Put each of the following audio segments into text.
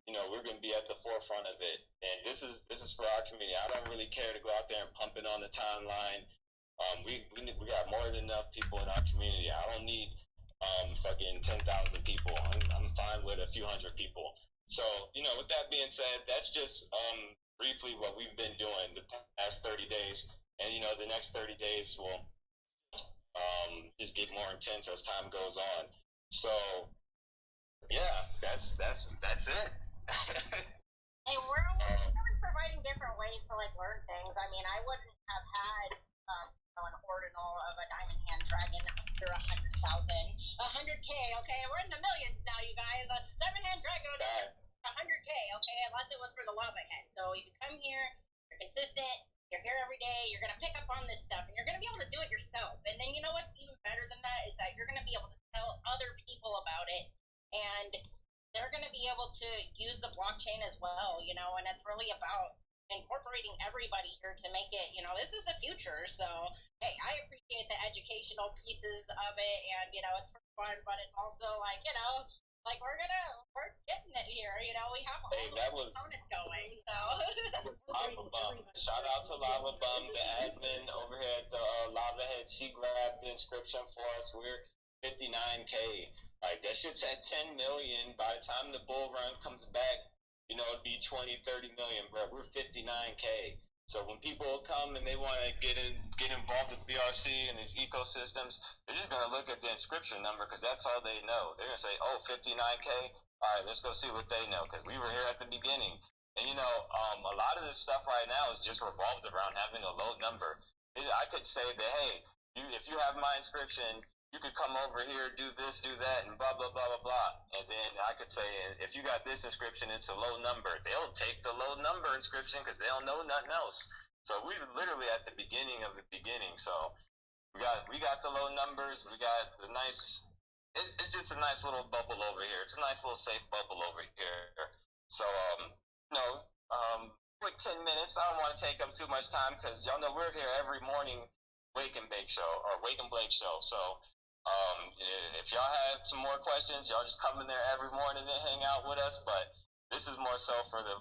we're going to be at the forefront of it. And this is for our community. I don't really care to go out there and pump it on the timeline. We got more than enough people in our community. I don't need fucking 10,000 people. I'm fine with a few hundred people. So, with that being said, that's just briefly what we've been doing the past 30 days. And, the next 30 days will just get more intense as time goes on. So, yeah, that's it. Hey, we're always providing different ways to learn things. I mean, I wouldn't have had an ordinal of a diamond hand dragon under 100,000, 100K. Okay, we're in the millions now, you guys. A diamond hand dragon under 100K. Okay, unless it was for the lava head. So if you come here, you're consistent. You're here every day. You're gonna pick up on this stuff, and you're gonna be able to do it yourself. And then what's even better than that is that you're gonna be able to tell other people about it, and they're going to be able to use the blockchain as well, and it's really about incorporating everybody here to make it, this is the future. So, hey, I appreciate the educational pieces of it, and, it's for fun, but it's also we're getting it here, we have all the components going, so. Lava Bum. Shout out to Lava Bum, the admin over here at the Lava Head. She grabbed the inscription for us. We're 59K. That shit's at 10 million. By the time the bull run comes back, it'd be 20, 30 million, bro. We're 59K. So when people come and they want to get involved with BRC and these ecosystems, they're just going to look at the inscription number because that's all they know. They're going to say, oh, 59K? All right, let's go see what they know because we were here at the beginning. And, a lot of this stuff right now is just revolved around having a low number. I could say that, hey, if you have my inscription, you could come over here, do this, do that, and blah, blah, blah, blah, blah. And then I could say, if you got this inscription, it's a low number. They'll take the low number inscription because they don't know nothing else. So we're literally at the beginning of the beginning. So we got the low numbers. We got the nice, it's just a nice little bubble over here. It's a nice little safe bubble over here. So, quick 10 minutes. I don't want to take up too much time because y'all know we're here every morning, Wake and Bake show, or Wake and Blake show. So, if y'all have some more questions, y'all just come in there every morning and hang out with us. But this is more so for the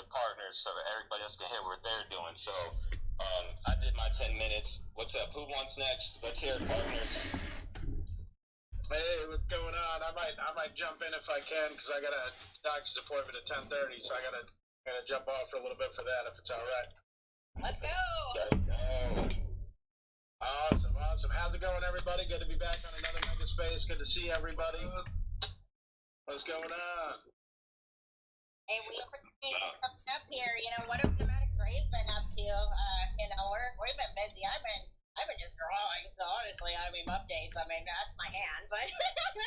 partners, so that everybody else can hear what they're doing. So I did my 10 minutes. What's up? Who wants next? Let's hear it, partners. Hey, what's going on? I might jump in if I can because I got a doctor's appointment at 10:30, so I gotta jump off for a little bit for that if it's all right. Let's go. Let's go. Awesome. How's it going, everybody? Good to be back on another Mega Space. Good to see everybody. What's going on? Hey, we appreciate you coming up here. What have Thematic Gray's been up to? We've been busy. I've been just drawing, so honestly, updates. That's my hand, but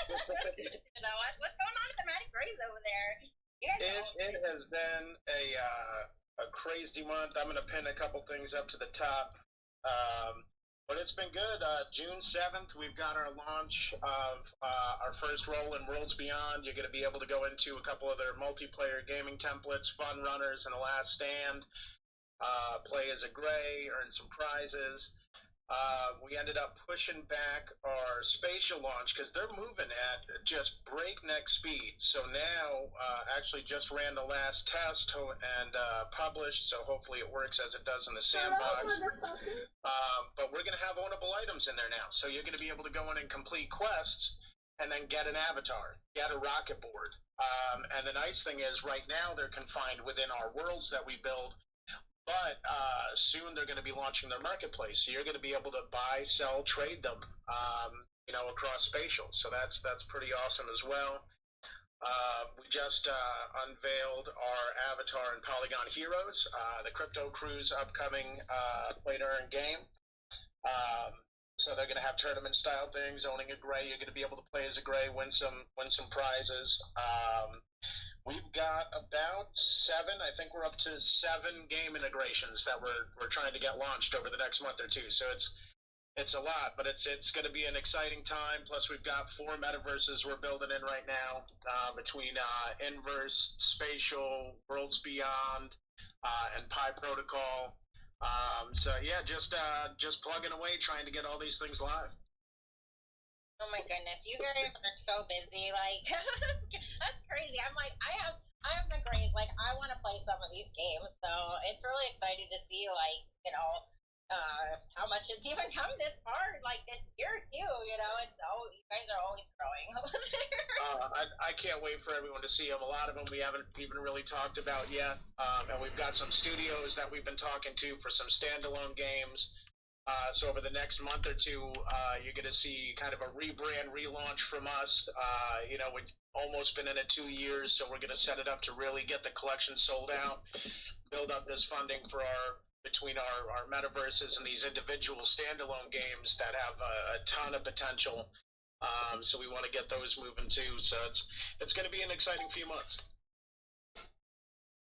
what's going on at Thematic Gray's over there? You guys it has been a crazy month. I'm gonna pin a couple things up to the top. But it's been good. June 7th, we've got our launch of our first role in Worlds Beyond. You're going to be able to go into a couple of their multiplayer gaming templates, Fun Runners and A Last Stand, play as a Gray, earn some prizes. We ended up pushing back our spatial launch because they're moving at just breakneck speed. So now, actually just ran the last test and published, so hopefully it works as it does in the sandbox. But we're going to have ownable items in there now. So you're going to be able to go in and complete quests and then get an avatar, get a rocket board. And the nice thing is right now they're confined within our worlds that we build. But soon they're going to be launching their marketplace, so you're going to be able to buy, sell, trade them, across spatial. So that's pretty awesome as well. We just unveiled our avatar in Polygon Heroes, the Crypto Cruise upcoming play-to-earn game. So they're going to have tournament-style things. Owning a Gray, you're going to be able to play as a Gray, win some prizes. We've got about 7. I think we're up to 7 game integrations that we're trying to get launched over the next month or two. So it's a lot, but it's going to be an exciting time. Plus, we've got 4 metaverses we're building in right now between Inverse, Spatial, Worlds Beyond, and Pi Protocol. So yeah, just plugging away, trying to get all these things live. Oh my goodness, you guys are so busy. That's crazy. I have I want to play some of these games. So it's really exciting to see, like, how much it's even come this far, like this year too. It's you guys are always growing over there. I can't wait for everyone to see them. A lot of them we haven't even really talked about yet, and we've got some studios that we've been talking to for some standalone games. So over the next month or two, you're going to see kind of a rebrand, relaunch from us. We've almost been in it 2 years, so we're going to set it up to really get the collection sold out, build up this funding for between our metaverses and these individual standalone games that have a ton of potential. So we want to get those moving too. So it's going to be an exciting few months.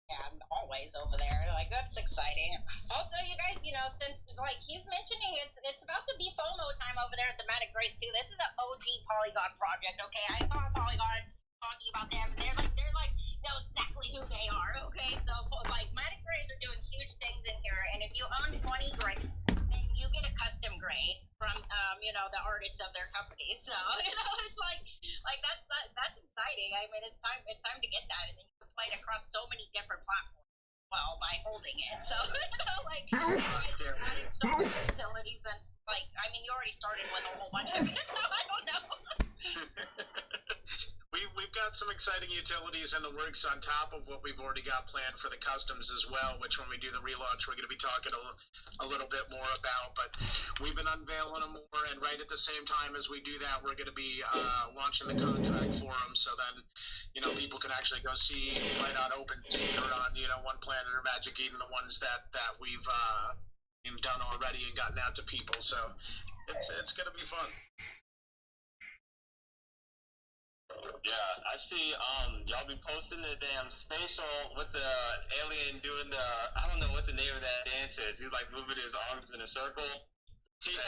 Yeah, I'm always over there. Like, that's exciting. Also, you guys, since like he's mentioning it's about to be FOMO time over there at the Magic Grace too. This is an OG Polygon project. Okay, I saw Polygon talking about them, and they're like know exactly who they are. Okay, so like Magic Grays are doing huge things in here, and if you own 20 Gray, then you get a custom Gray from the artist of their company. So it's like that's exciting. I mean, it's time to get that, and then you can play it across so many different platforms. Well, by holding it, so like you guys are adding so much utility since you already started with a whole bunch of it, so I don't know. We've got some exciting utilities in the works on top of what we've already got planned for the customs as well, which when we do the relaunch, we're going to be talking a little bit more about. But we've been unveiling them more, and right at the same time as we do that, we're going to be launching the contract for them. So then, people can actually go see right on OpenSea or on, One Planet or Magic Eden, the ones that we've done already and gotten out to people. So it's going to be fun. Yeah, I see y'all be posting the damn spatial with the alien doing I don't know what the name of that dance is. He's like moving his arms in a circle. Yeah.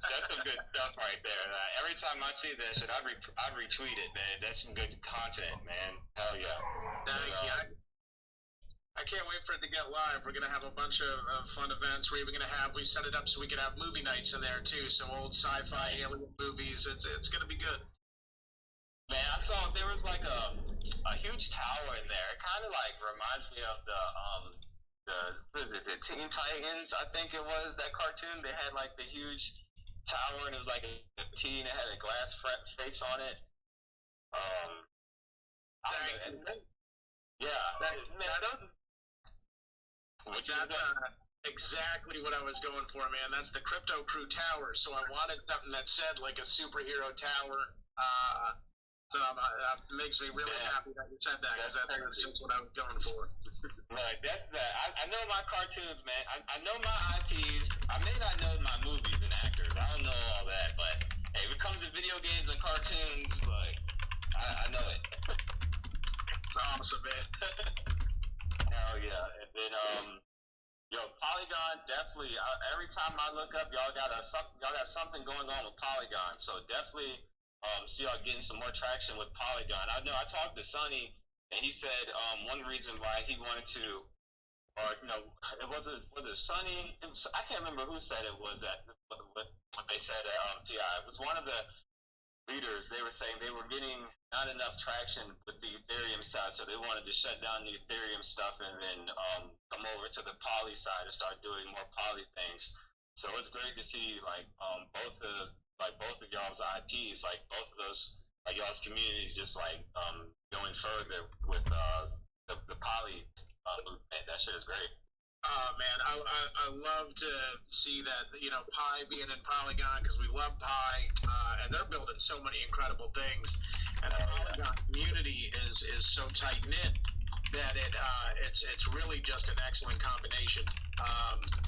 That's some good stuff right there. Every time I see that shit, I retweet it, man. That's some good content, man. Hell yeah. Thank you. I can't wait for it to get live. We're going to have a bunch of fun events. We set it up so we could have movie nights in there too. So old sci-fi alien movies. It's going to be good. Man, I saw there was like a huge tower in there. It kind of like reminds me of the Teen Titans, I think it was, that cartoon. They had like the huge tower, and it was like a teen that had a glass face on it. Exactly what I was going for, man. That's the Crypto Crew Tower. So I wanted something that said like a superhero tower. So it makes me really happy that you said that, because that's just what I was going for. Right, that's that. I know my cartoons, man. I know my IPs. I may not know my movies and actors. I don't know all that, but hey, when it comes to video games and cartoons, like I know it. It's awesome, man. Hell yeah! And then Polygon definitely. Every time I look up, y'all got something going on with Polygon. So definitely. See y'all getting some more traction with Polygon. I know I talked to Sonny, and he said one reason why he wanted to, was it Sonny? I can't remember who said it was that what they said at PI. It was one of the leaders. They were saying they were getting not enough traction with the Ethereum side, so they wanted to shut down the Ethereum stuff and then come over to the Poly side and start doing more Poly things. So it's great to see both of y'all's IPs, like both of those, like y'all's communities, just going further with the Poly movement. That shit is great. Man, I love to see that, Pi being in Polygon, because we love Pi, and they're building so many incredible things, and the Polygon community is so tight knit that it's really just an excellent combination.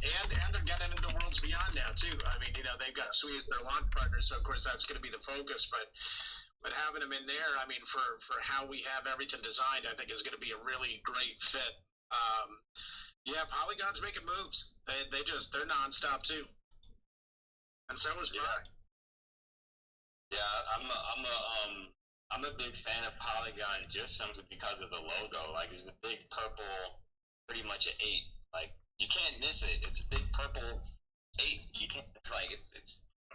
And they're getting into Worlds Beyond now too. I mean, they've got Sui as their launch partner, so of course that's going to be the focus. But having them in there, I mean, for how we have everything designed, I think is going to be a really great fit. Polygon's making moves. They're nonstop too, and so is Pi. Yeah, I'm a big fan of Polygon just simply because of the logo. Like, it's a big purple, pretty much an 8. Like, you can't miss it. It's a big purple 8. You can't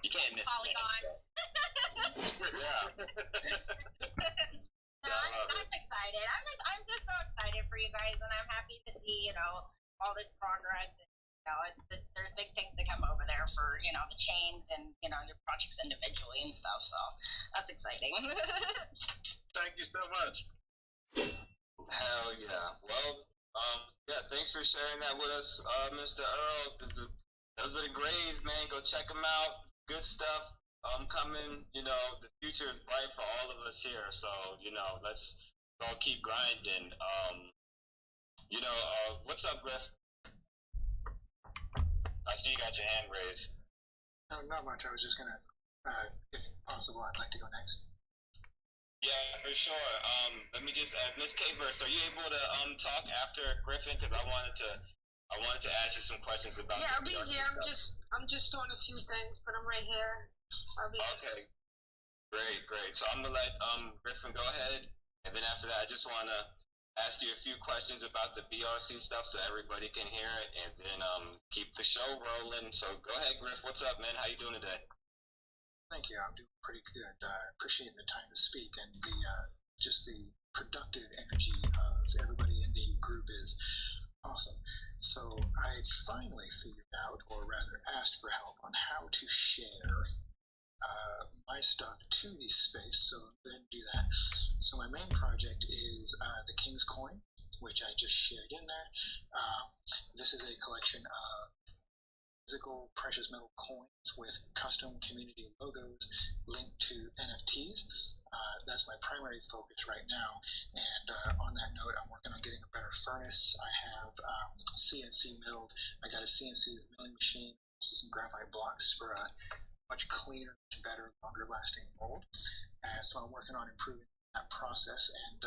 you can't miss Polygon. it. Yeah. I'm excited. I'm just so excited for you guys, and I'm happy to see, you know, all this progress. And, you know, there's big things to come over there for, you know, the chains and, you know, your projects individually and stuff. So that's exciting. Thank you so much. Hell yeah. Well, yeah, thanks for sharing that with us, Mr. Earl. Those are the grades, man. Go check them out. Good stuff. Coming. You know, the future is bright for all of us here. So, you know, let's all keep grinding. You know, what's up, Griff? I see you got your hand raised. No, not much. I was just gonna, if possible, I'd like to go next. Yeah, for sure. Let me just, Miss K-Verse, are you able to talk after Griffin? Because I wanted to ask you some questions about. Yeah, I'll be BRC here. stuff. I'm just doing a few things, but I'm right here. I'll be Okay. Great. So I'm gonna let Griffin go ahead, and then after that, I just want to ask you a few questions about the BRC stuff so everybody can hear it, and then keep the show rolling. So go ahead, Griff. What's up, man? How you doing today? Thank you. I'm doing pretty good. Appreciate the time to speak and the just the productive energy of everybody in the group is awesome. So I finally figured out, or rather asked for help on how to share my stuff to the space. So I'm going to do that. So my main project is the King's Coin, which I just shared in there. This is a collection of physical precious metal coins with custom community logos linked to NFTs. That's my primary focus right now. And on that note, I'm working on getting a better furnace. I have CNC milled. I got a CNC milling machine, also some graphite blocks for a much cleaner, much better, longer lasting mold. So I'm working on improving that process. And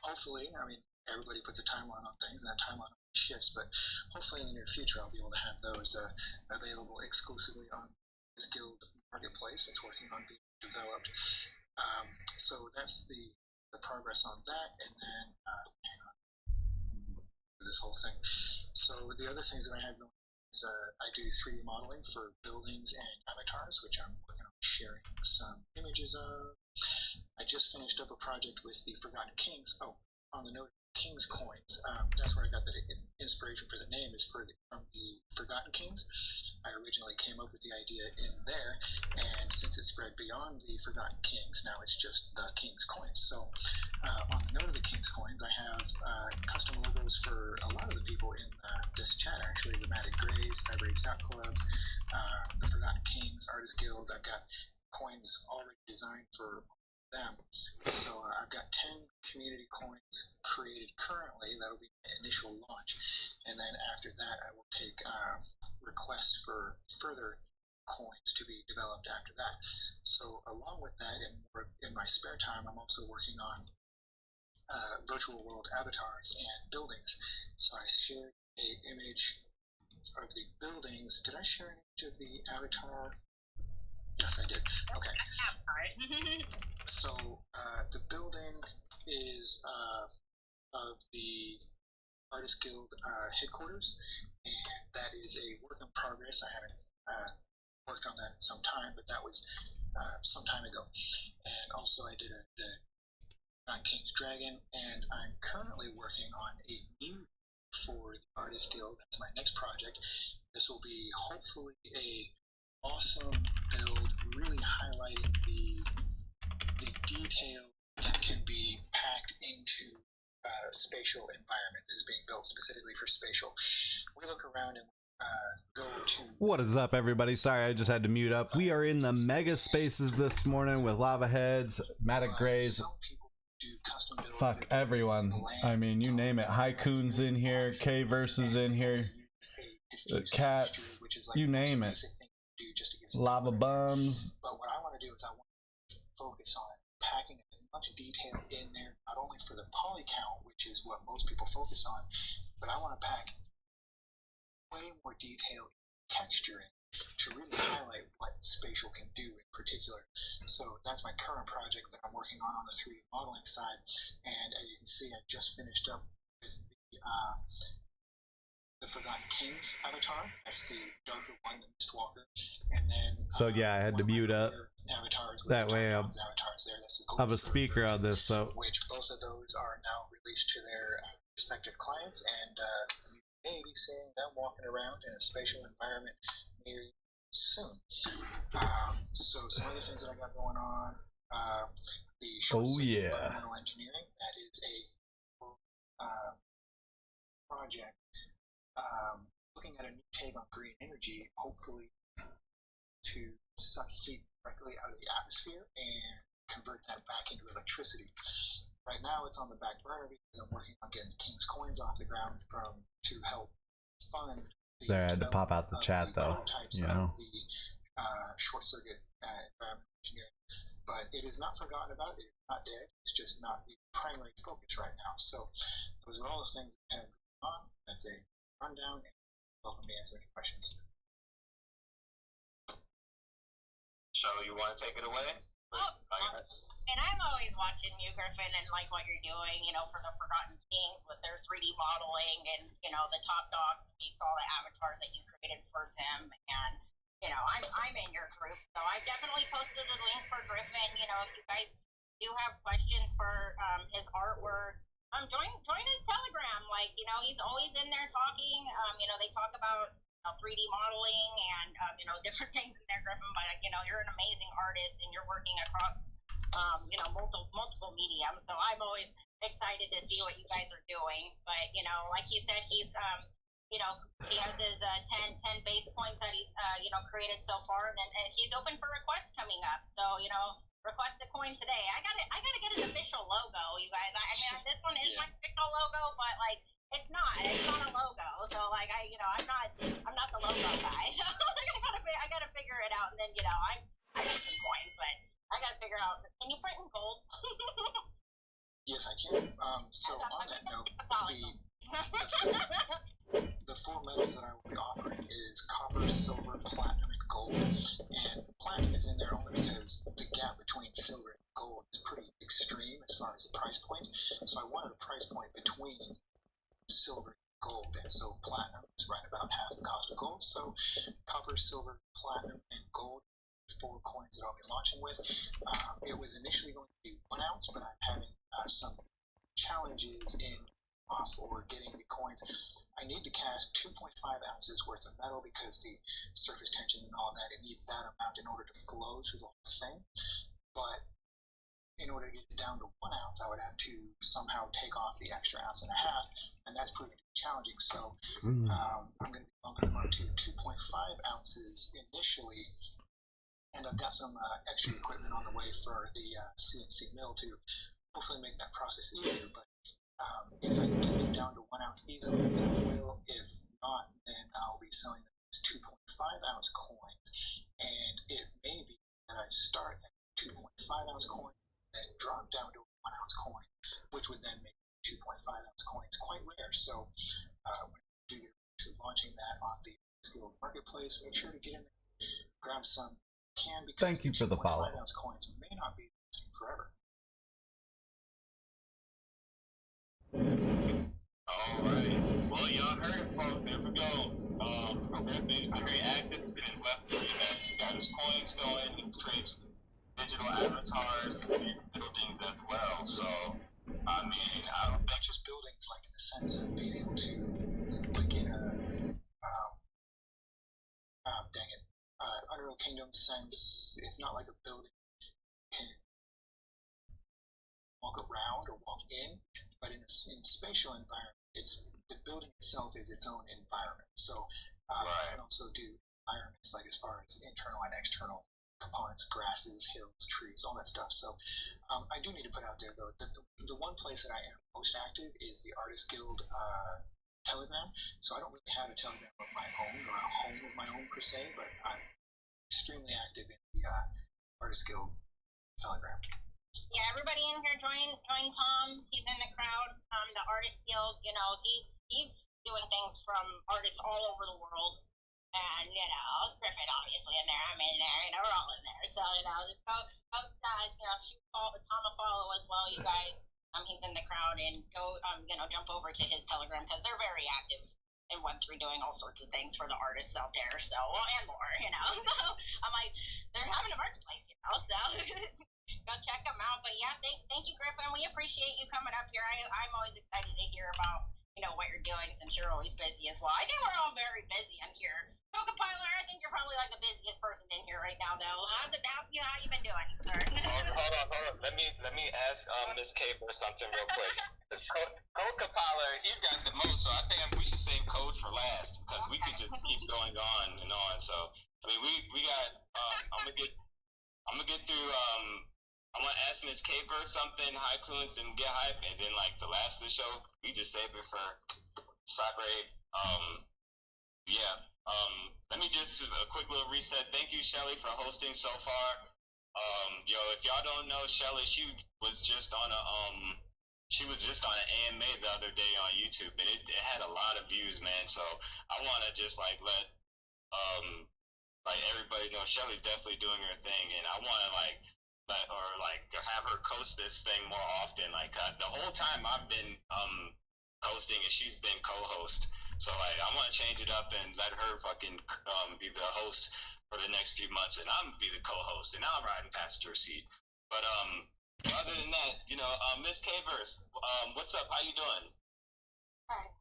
hopefully, I mean, everybody puts a timeline on things and a timeline shifts, but hopefully in the near future I'll be able to have those available exclusively on this guild marketplace. It's working on being developed. So that's the progress on that, and then hang on, this whole thing. So the other things that I have going is I do 3D modeling for buildings and avatars, which I'm working on sharing some images of. I just finished up a project with the Forgotten Kings. Oh, on the note of King's Coins, that's where I got the inspiration for the name, is from the Forgotten Kings. I originally came up with the idea in there, and since it spread beyond the Forgotten Kings, now it's just the King's Coins. So on the note of the King's Coins, I have custom logos for a lot of the people in this chat, actually. The Matted Grays, Cyber Apes Out Clubs, the Forgotten Kings, Artist Guild. I've got coins already designed for them. So I've got 10 community coins created currently. That'll be my initial launch, and then after that I will take requests for further coins to be developed after that. So along with that, and in my spare time, I'm also working on virtual world avatars and buildings. So I shared an image of the buildings. Did I share an image of the avatar? Yes, I did. Okay. So the building is of the Artist Guild headquarters, and that is a work in progress. I haven't worked on that in some time, but that was some time ago. And also I did the King's Dragon, and I'm currently working on a new for the Artist Guild. That's my next project. This will be hopefully a awesome build, really highlighting the detail that can be packed into spatial environment. This is being built specifically for spatial. We look around and go to... What is up, everybody? Sorry, I just had to mute up. We are in the mega spaces this morning with Lava Heads, Matted Grays. Some people do custom builds. Fuck everyone. I mean, you name it. Haiku's in here, K-Verse is in here, Cats, you name it. Lava Bums. But what I want to do is I want to focus on packing as much detail in there, not only for the poly count, which is what most people focus on, but I want to pack way more detail in texture in to really highlight what spatial can do in particular. So that's my current project that I'm working on the 3D modeling side, and as you can see, I just finished up with the Forgotten Kings avatar. That's the darker one, the Mistwalker. And then So yeah, I had to mute up. avatars. With That way avatars there. That's the I'm a speaker on this, so which both of those are now released to their respective clients, and you may be seeing them walking around in a spatial environment near you soon. So some other things that I got going on. The short environmental engineering, that is a project looking at a new take on green energy, hopefully to suck heat directly out of the atmosphere and convert that back into electricity. Right now it's on the back burner because I'm working on getting the King's coins off the ground to help fund the there I had to pop out the chat though, you know. The short circuit environmental engineering. But it is not forgotten about, it is not dead, it's just not the primary focus right now. So those are all the things that I have going on. That's a rundown, and welcome to answer any questions. So you want to take it away? And I'm always watching you, Griffin, and like what you're doing, you know, for the Forgotten Kings with their 3D modeling and, you know, the Top Dogs. We saw the avatars that you created for them, and, you know, I'm in your group, so I definitely posted the link for Griffin. You know, if you guys do have questions for his artwork, join his Telegram. Like, you know, he's always in there talking. You know, they talk about 3D modeling and you know, different things in there, Griffin. But you know, you're an amazing artist and you're working across you know, multiple mediums. So I'm always excited to see what you guys are doing. But you know, like he said, he's you know, he has his 10 base points that he's you know, created so far, and he's open for requests coming up. So you know, request a coin today. I gotta get an official logo, you guys. I mean, this one is my official logo, but like, it's not a logo. So like, I'm not the logo guy. So like, I gotta figure it out, and then, you know, I got some coins, but I gotta figure out, can you print in gold? Yes, I can. So on that note, the four metals that I will be offering is copper, silver, platinum, and gold. And platinum is in there only because the gap between silver and gold is pretty extreme as far as the price points. So I wanted a price point between silver and gold, and so platinum is right about half the cost of gold. So copper, silver, platinum, and gold, 4 coins that I'll be launching with. It was initially going to be 1 ounce, but I'm having some challenges in off or getting the coins. I need to cast 2.5 ounces worth of metal because the surface tension and all that, it needs that amount in order to flow through the whole thing. But in order to get it down to 1 ounce, I would have to somehow take off the extra ounce and a half, and that's proving to be challenging. So I'm going to be bumping them up to 2.5 ounces initially, and I've got some extra equipment on the way for the CNC mill to hopefully make that process easier. But if I can get them down to 1 ounce easily, then I will. If not, then I'll be selling them as 2.5 ounce coins, and it may be that I start at 2.5 ounce coin and drop down to a 1 ounce coin, which would then make 2.5 ounce coins quite rare. So when you do to launching that on the Guild Marketplace, make sure to get in there, grab some can, because thank you for the follow. 2.5 ounce coins may not be forever. Alright. Well, y'all heard it, folks. Here we go. Griffin, very active in Web3. He got his coins going. He creates digital avatars and buildings as well. So, I mean, I don't think just buildings, like in the sense of being able to, like in a, Unreal Kingdom sense, it's not like a building can walk around or walk in, but in a spatial environment, the building itself is its own environment. So I can also do environments like as far as internal and external components, grasses, hills, trees, all that stuff. So I do need to put out there though that the one place that I am most active is the Artist Guild Telegram. So I don't really have a Telegram of my own or a home of my own per se, but I'm extremely active in the Artist Guild Telegram. Yeah, everybody in here join Tom. He's in the crowd. The Artist Guild, you know, he's doing things from artists all over the world. And, you know, Griffin obviously in there, I'm in there, you know, we're all in there. So, you know, just go you know, shoot Tom a follow as well, you guys. He's in the crowd, and go, you know, jump over to his Telegram, because they're very active in Web3 doing all sorts of things for the artists out there. So, well, and more, you know. So I'm like, they're having a marketplace here. So go check them out. But yeah, thank you, Griffin. We appreciate you coming up here. I'm always excited to hear about what you're doing since you're always busy as well. I think we're all very busy in here. Co-compiler, I think you're probably like the busiest person in here right now, though. How's you been doing, sir? Hold on. Let me ask Miss Caper something real quick. This co-compiler, he's got the most, so I think we should save code for last because we could just keep going on and on. So I mean, we got. I'm gonna get through. I'm gonna ask Miss Caper something, Haikuns, and get hype, and then like the last of the show, we just save it for Cyber 8. Yeah. Let me just a quick little reset. Thank you, Shelly, for hosting so far. If y'all don't know Shelly, she was just on an AMA the other day on YouTube, and it had a lot of views, man. So I want to just like let everybody know Shelly's definitely doing her thing, and I want to have her coast this thing more often. Like the whole time I've been hosting, and she's been co-host. So like I want to change it up and let her fucking be the host for the next few months, and I'm gonna be the co-host, and I'm riding passenger seat. But other than that, Miss K-Verse, what's up? How you doing? Hi.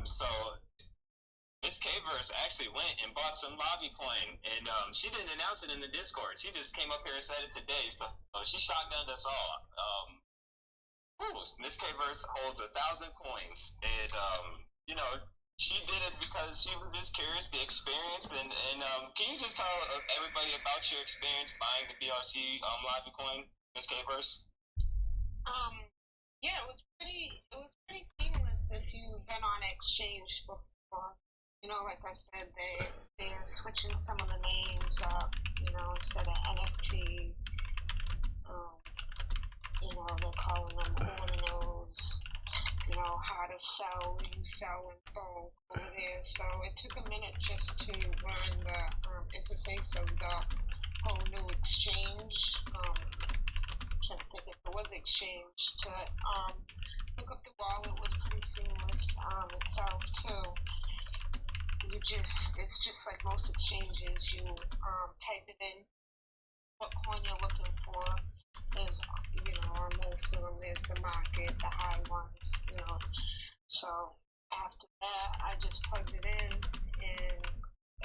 So Miss K-Verse actually went and bought some lobby coin, and she didn't announce it in the Discord. She just came up here and said it today, so she shotgunned us all. Miss K-Verse holds 1,000 coins, and she did it because she was just curious the experience. And can you just tell everybody about your experience buying the BRC lobby coin, Miss K-Verse? Yeah, it was pretty seamless if you've been on exchange before. Like I said, they're switching some of the names up. Instead of NFT, they're calling them ordinals. How to sell, you sell in bulk over there. So it took a minute just to learn the interface of the whole new exchange. Trying to think if it was exchange to look up the wallet was pretty seamless itself too. It's just like most exchanges. You type it in what coin you're looking for. There's on most of them there's the market, the high ones, So after that I just plugged it in, and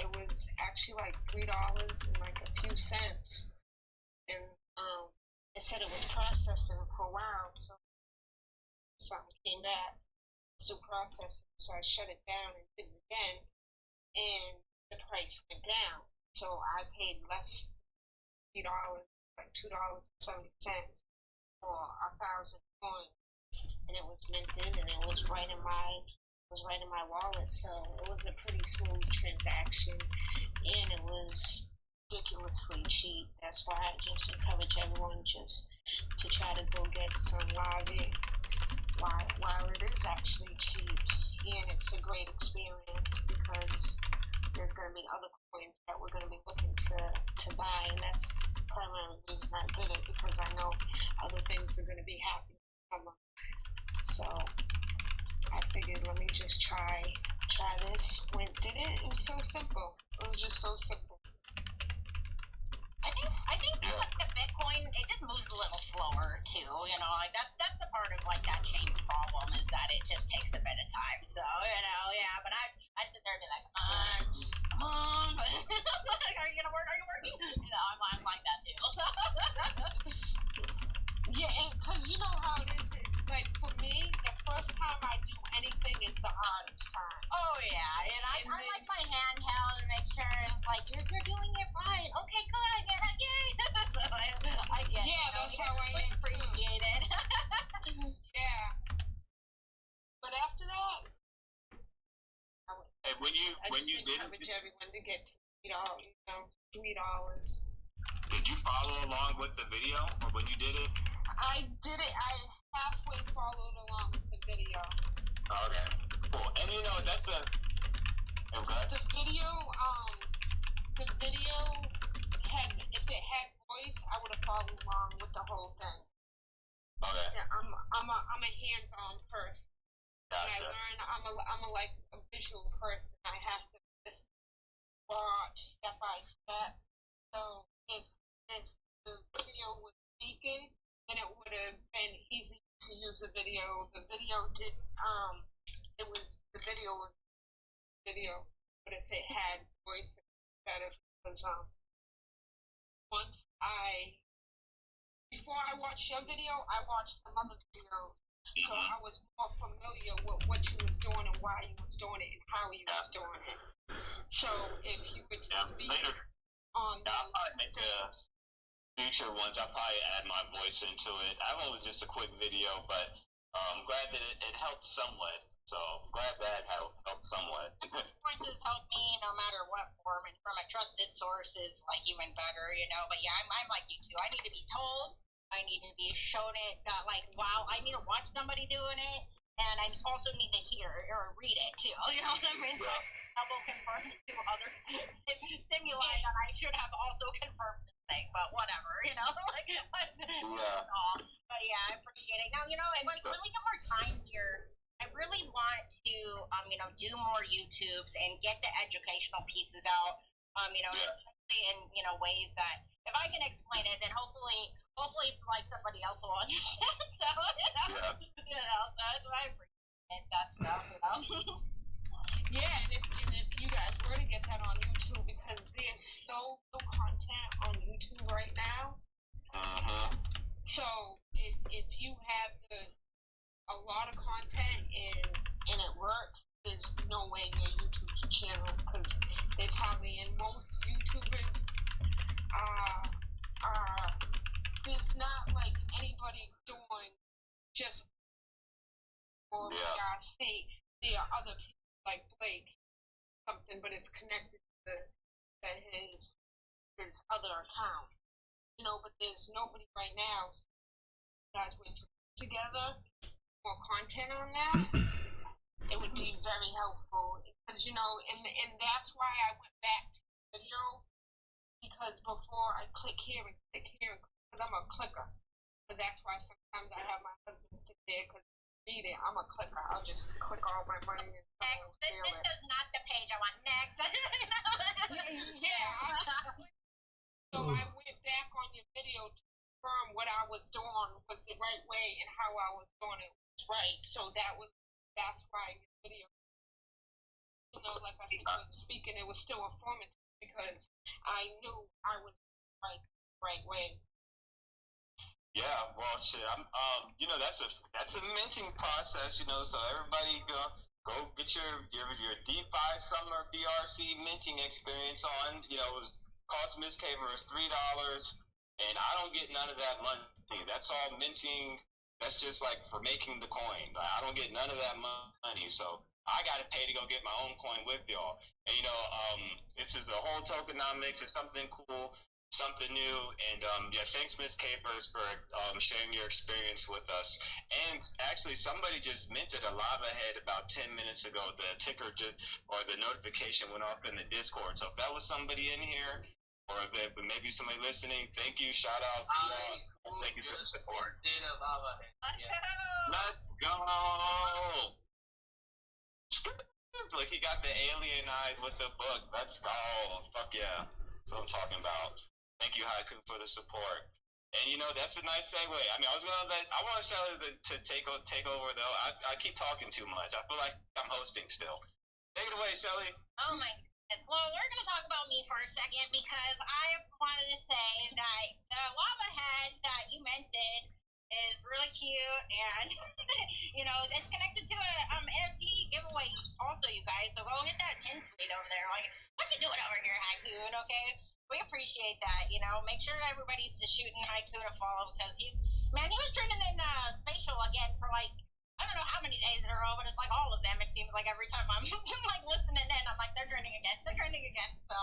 it was actually like $3 and like a few cents. And it said it was processing for a while, so something came back, still processing, so I shut it down and did it again, and the price went down. So I paid less, $3, like $2.70 for 1,000 coins, and it was minted, and it was right in my wallet. So it was a pretty smooth transaction, and it was ridiculously cheap. That's why I just encourage everyone just to try to go get some lobby while it is actually cheap, and it's a great experience because there's going to be other coins that we're going to be looking to buy, and that's primary reason I did it, because I know other things are going to be happening. So I figured, let me just try this. Did it? It was so simple. It was just so simple. I think the Bitcoin, it just moves a little slower too. Like that's the part of like that change problem, is that it just takes a bit of time. So yeah. But I sit there and be like, come on. Like, are you gonna work? Are you working? I'm like that too. Yeah, because you know how it is. Like for me, the first time I do anything is the hardest time. Oh yeah, and I like my handheld and make sure it's like you're doing it right. Okay, good. Yeah. So I get it. Yeah, that's how I am. Appreciate it. Yeah. But after that, Hey, when you did encourage everyone to get $3. Did you follow along with the video, or when you did it? I did it. I halfway followed along with the video. Okay, cool. And that's a. Okay. The video had, if it had voice, I would have followed along with the whole thing. Okay. Yeah, I'm a hands-on person. Gotcha. When I learn, I'm a like a visual person. I have to just watch step by step So if the video was speaking, then it would have been easy to use the video. The video did the video was video, but if it had voice, it was better because before I watched your video, I watched some other videos. So I was more familiar with what you was doing and why you was doing it and how you was doing it. So if you would just speak on I'll probably make future ones. I'll probably add my voice into it. I know it was just a quick video, but I'm glad that it helped somewhat. So I'm glad that helped somewhat. Consequences help me no matter what form, and from a trusted source is like even better, you know. But yeah, I'm like you too. I need to be told. I need to be shown it. Like, wow, I need to watch somebody doing it, and I also need to hear or read it too. You know what I mean? So double confirmed to other stimuli that I should have also confirmed this thing, but whatever, you know. Like, but yeah, I appreciate it. Now, you know, when we get more time here, I really want to, you know, do more YouTubes and get the educational pieces out, you know, especially in, you know, ways that if I can explain it, then hopefully, like somebody else will understand. So, you know, so that's why I appreciate that stuff, you know. Yeah, and if you guys were to get that on YouTube, because there's so little content on YouTube right now. So if you have a lot of content and it works, there's no way your YouTube channel, because there's hardly, and most YouTubers there's not like anybody doing just or see there are other people like Blake something, but it's connected to his other account, you know. But there's nobody right now. So you guys were together, more content on that. It would be very helpful because, you know, and that's why I went back to the video, because before I click here and because I'm a clicker. Because that's why sometimes I have my husband sit there because read it. I'm a clicker. I'll just click all my money and next. This is not the page I want. Next. So I went back on your video to confirm what I was doing was the right way and how I was doing it was right. So that's why your video, you know, like I said, you were speaking, it was still informative because I knew I was right way. Yeah, well, shit. I'm, you know, that's a minting process, you know. So everybody go get your DeFi Summer BRC minting experience on. You know, it cost Miss Caver is $3, and I don't get none of that money. That's all minting. That's just like for making the coin. I don't get none of that money. So I got to pay to go get my own coin with y'all. And you know, this is the whole tokenomics. It's something cool. Something new, and yeah, thanks, Miss Capers, for sharing your experience with us. And actually, somebody just minted a lava head about 10 minutes ago. The ticker or the notification went off in the Discord. So if that was somebody in here, or if maybe somebody listening, thank you. Shout out to y'all. Thank you for the support. Let's go. Look, he got the alien eyes with the book. Let's go. Fuck yeah. That's what I'm talking about. Thank you, Haiku, for the support. And you know, that's a nice segue. I mean, I want Shelly to take over though. I keep talking too much. I feel like I'm hosting still. Take it away, Shelly. Oh my goodness. Well, we're gonna talk about me for a second because I wanted to say that the lava head that you minted is really cute, and you know, it's connected to a NFT giveaway also, you guys. So go hit that pin tweet over there. Like, what you doing over here, Haiku? Okay. We appreciate that, you know. Make sure everybody's shooting Haiku to follow because he was trending in Spatial again for like, I don't know how many days in a row, but it's like all of them. It seems like every time I'm like listening in, I'm like, they're trending again. So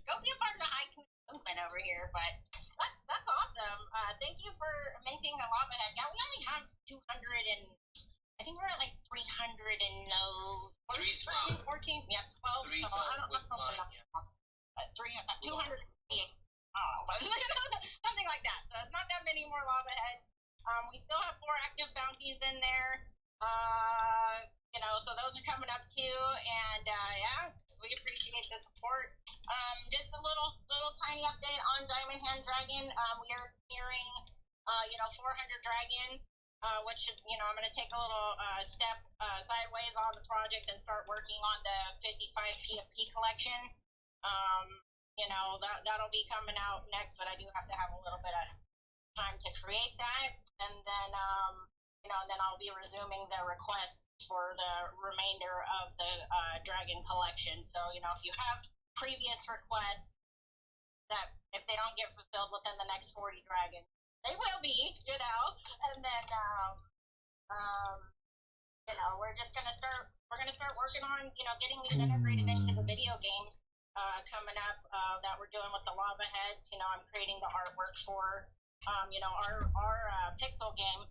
go be a part of the Haiku movement over here. But that's awesome. Thank you for minting a lava head. Yeah, we only have 200 and I think we're at like 300 and 14. Yeah, 12. So I don't know. 200, something like that. So it's not that many more lava heads. We still have 4 active bounties in there. You know, so those are coming up too. And yeah, we appreciate the support. Just a little little tiny update on Diamond Hand Dragon. We are nearing, 400 dragons, which is, I'm going to take a little step sideways on the project and start working on the 55 PFP collection. That'll be coming out next, but I do have to have a little bit of time to create that, and then then I'll be resuming the requests for the remainder of the dragon collection. So if you have previous requests that if they don't get fulfilled within the next 40 dragons, they will be, and then we're just gonna start working on getting these integrated into the video games coming up that we're doing with the Lava Heads. I'm creating the artwork for our pixel game,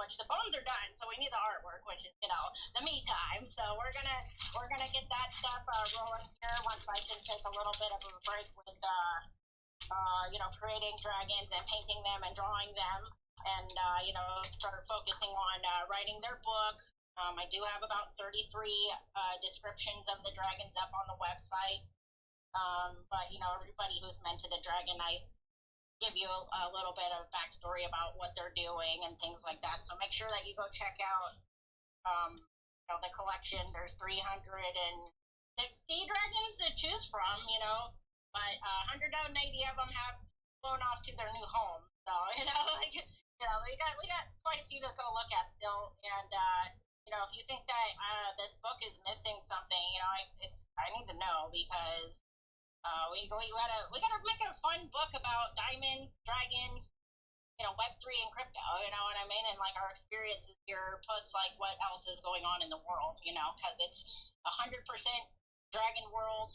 which the bones are done, so we need the artwork, which is the me time. So we're gonna get that stuff rolling here once I can take a little bit of a break with creating dragons and painting them and drawing them, and start focusing on writing their book. I do have about 33 descriptions of the dragons up on the website, but everybody who's minted a dragon, I give you a little bit of backstory about what they're doing and things like that. So make sure that you go check out the collection. There's 360 dragons to choose from, but 180 of them have flown off to their new home. So we got quite a few to go look at still. And if you think that this book is missing something, I need to know, because we gotta make a fun book about diamonds, dragons, Web3 and crypto. You know what I mean? And like our experiences here, plus like what else is going on in the world. Because it's 100% dragon world,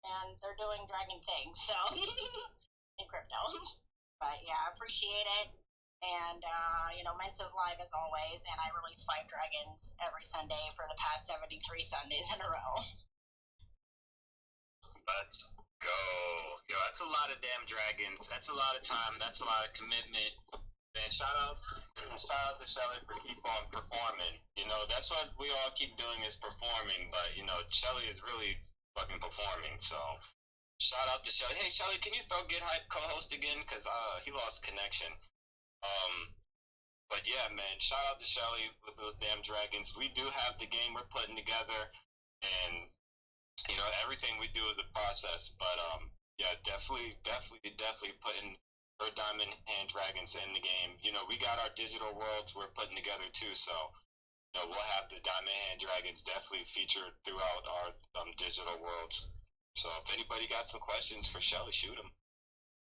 and they're doing dragon things. So in crypto. But yeah, I appreciate it. And Menta's live as always, and I release 5 dragons every Sunday for the past 73 Sundays in a row. Let's go. Yo, that's a lot of damn dragons. That's a lot of time. That's a lot of commitment. Man, shout out to Shelly for keep on performing. That's what we all keep doing, is performing. But Shelly is really fucking performing. So shout out to Shelly. Hey Shelly, can you throw Get Hype co-host again? Cause he lost connection. But yeah, man, shout out to Shelly with those damn dragons. We do have the game we're putting together, and everything we do is a process. But yeah, definitely putting her Diamond Hand Dragons in the game. We got our digital worlds we're putting together too, so we'll have the Diamond Hand Dragons definitely featured throughout our digital worlds. So if anybody got some questions for Shelly, shoot them.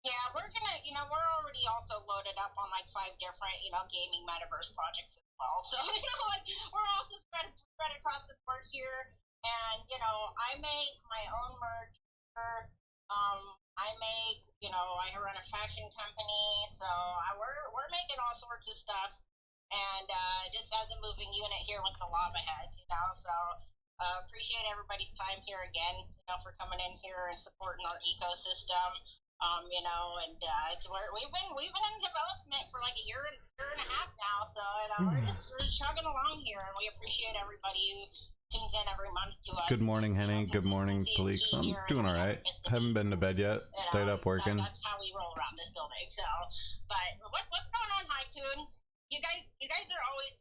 Yeah, we're gonna, we're already also loaded up on like 5 different, gaming metaverse projects as well. So, we're also spread across the board here. And, I make my own merch. I run a fashion company, so we're making all sorts of stuff. And just as a moving unit here with the Lava Heads, so appreciate everybody's time here again, for coming in here and supporting our ecosystem. We've been in development for like a year and a half now, so we're chugging along here, and we appreciate everybody who tunes in every month to us. Good morning, Henny. Good morning, Felix. I'm doing all right. Haven't been to bed yet. Stayed up working. That's how we roll around this building. So, but what's going on, Haikun? You guys are always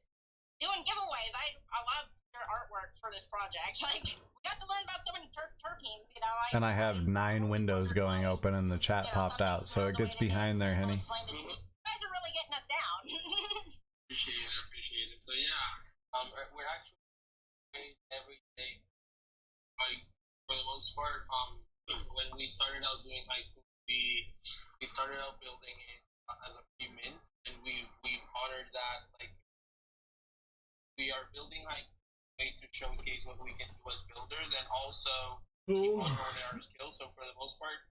doing giveaways. I love your artwork for this project. Like, we got to learn about so many terpenes, And I have 9 windows going open, and the chat popped out, so it gets behind there, Henny. You guys are really getting us down. Appreciate it. So yeah, we're actually every day. Like for the most part, when we started out doing haiku, we started out building it as a free mint, and we honored that. Like, we are building haiku to showcase what we can do as builders, and also keep on honing our skills. So for the most part,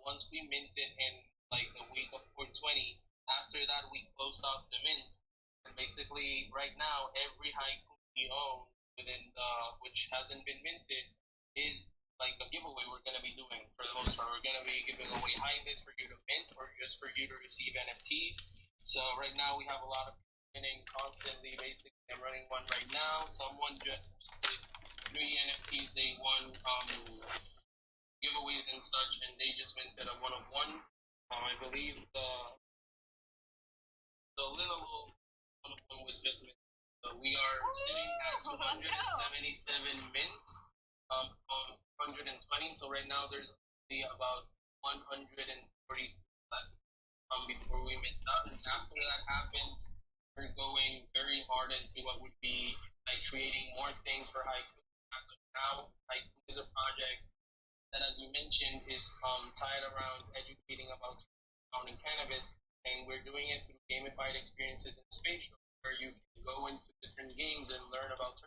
once we minted in like the week of 420, after that we closed off the mint, and basically right now every haiku we own within which hasn't been minted is like a giveaway we're gonna be doing. For the most part, we're gonna be giving away high-vis for you to mint, or just for you to receive NFTs. So right now we have a lot of winning constantly. Basically, I'm running one right now. Someone just did 3 NFTs. They won giveaways and such, and they just minted a 1 of 1. I believe the little 1 of 1 was just minted. So we are sitting at 277 mints on 120. So right now there's only about 140 left before we mint up. And after that happens, we're going very hard into what would be like creating more things for Haiku. Now, Haiku is a project that, as you mentioned, is tied around educating about founding cannabis, and we're doing it through gamified experiences in spatial, where you can go into different games and learn about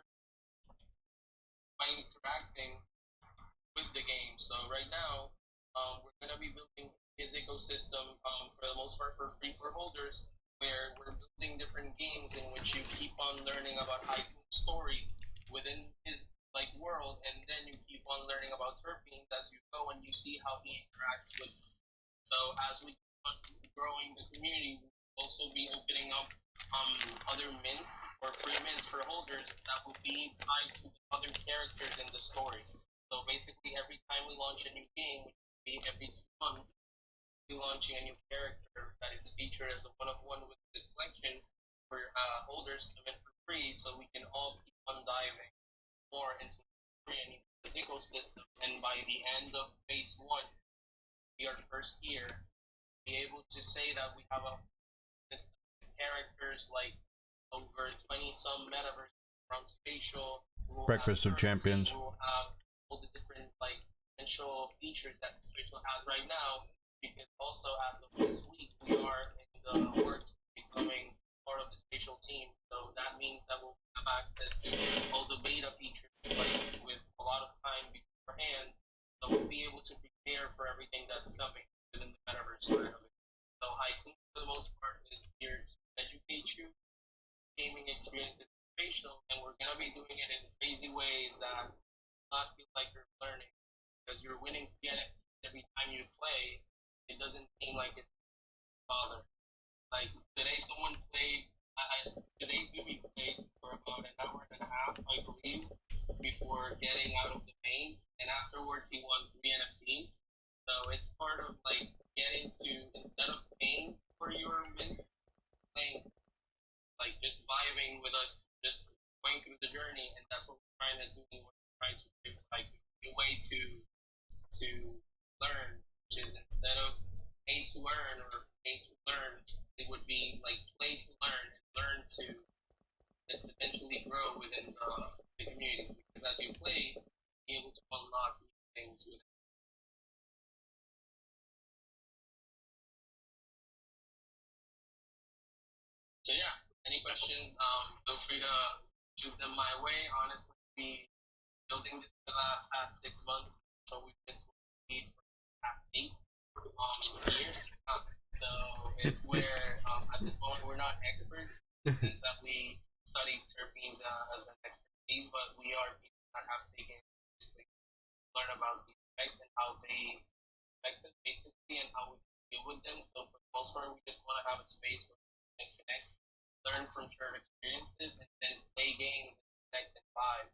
by interacting with the game. So right now, we're going to be building his ecosystem for the most part for free for holders, where we're building different games in which you keep on learning about Haiku's story within his like world, and then you keep on learning about terpenes as you go, and you see how he interacts with them. So as we keep on growing the community, we'll also be opening up other mints or free mints for holders that will be tied to other characters in the story. So basically, every time we launch a new game, which will be every 2 months, we're launching a new character that is featured as a 1 of 1 with the collection for holders to mint for free, so we can all keep on diving more into the ecosystem. And by the end of phase 1, our first year, be able to say that we have a system of characters like over 20 some metaverse around spatial. Breakfast of Champions. We'll have all the different like potential features that spatial has right now. Because also as of this week, we are in the works of becoming part of the spatial team. So that means that we'll have access to all the beta features like, with a lot of time beforehand. So we'll be able to prepare for everything that's coming within the metaverse side of it. So Haiku, for the most part, is here to educate you, gaming experiences spatial, and we're gonna be doing it in crazy ways that not feel like you're learning because you're winning NFTs every time you play. It doesn't seem like it's bother. Like today, someone played. Today, Dewey played for about an hour and a half, I believe, before getting out of the maze, and afterwards he won 3 NFTs. So it's part of like getting to, instead of paying for your mint, playing, like just vibing with us, just going through the journey, and that's what we're trying to do. We're trying to do like a way to learn, which is instead of pay to earn or pay to learn, it would be like play to learn and learn to potentially grow within the community. Because as you play, you're able to unlock new things with it. So yeah, any questions? Feel free to shoot them my way. Honestly, we building this for the past 6 months, so we've been speed for the past 8 years to come. So it's where at this moment we're not experts since that we studied terpenes as an expertise, but we are people that have taken learn about these effects and how they affect us basically and how we deal with them. So for the most part, we just want to have a space where we can connect, learn from shared experiences, and then play games and connect and vibe.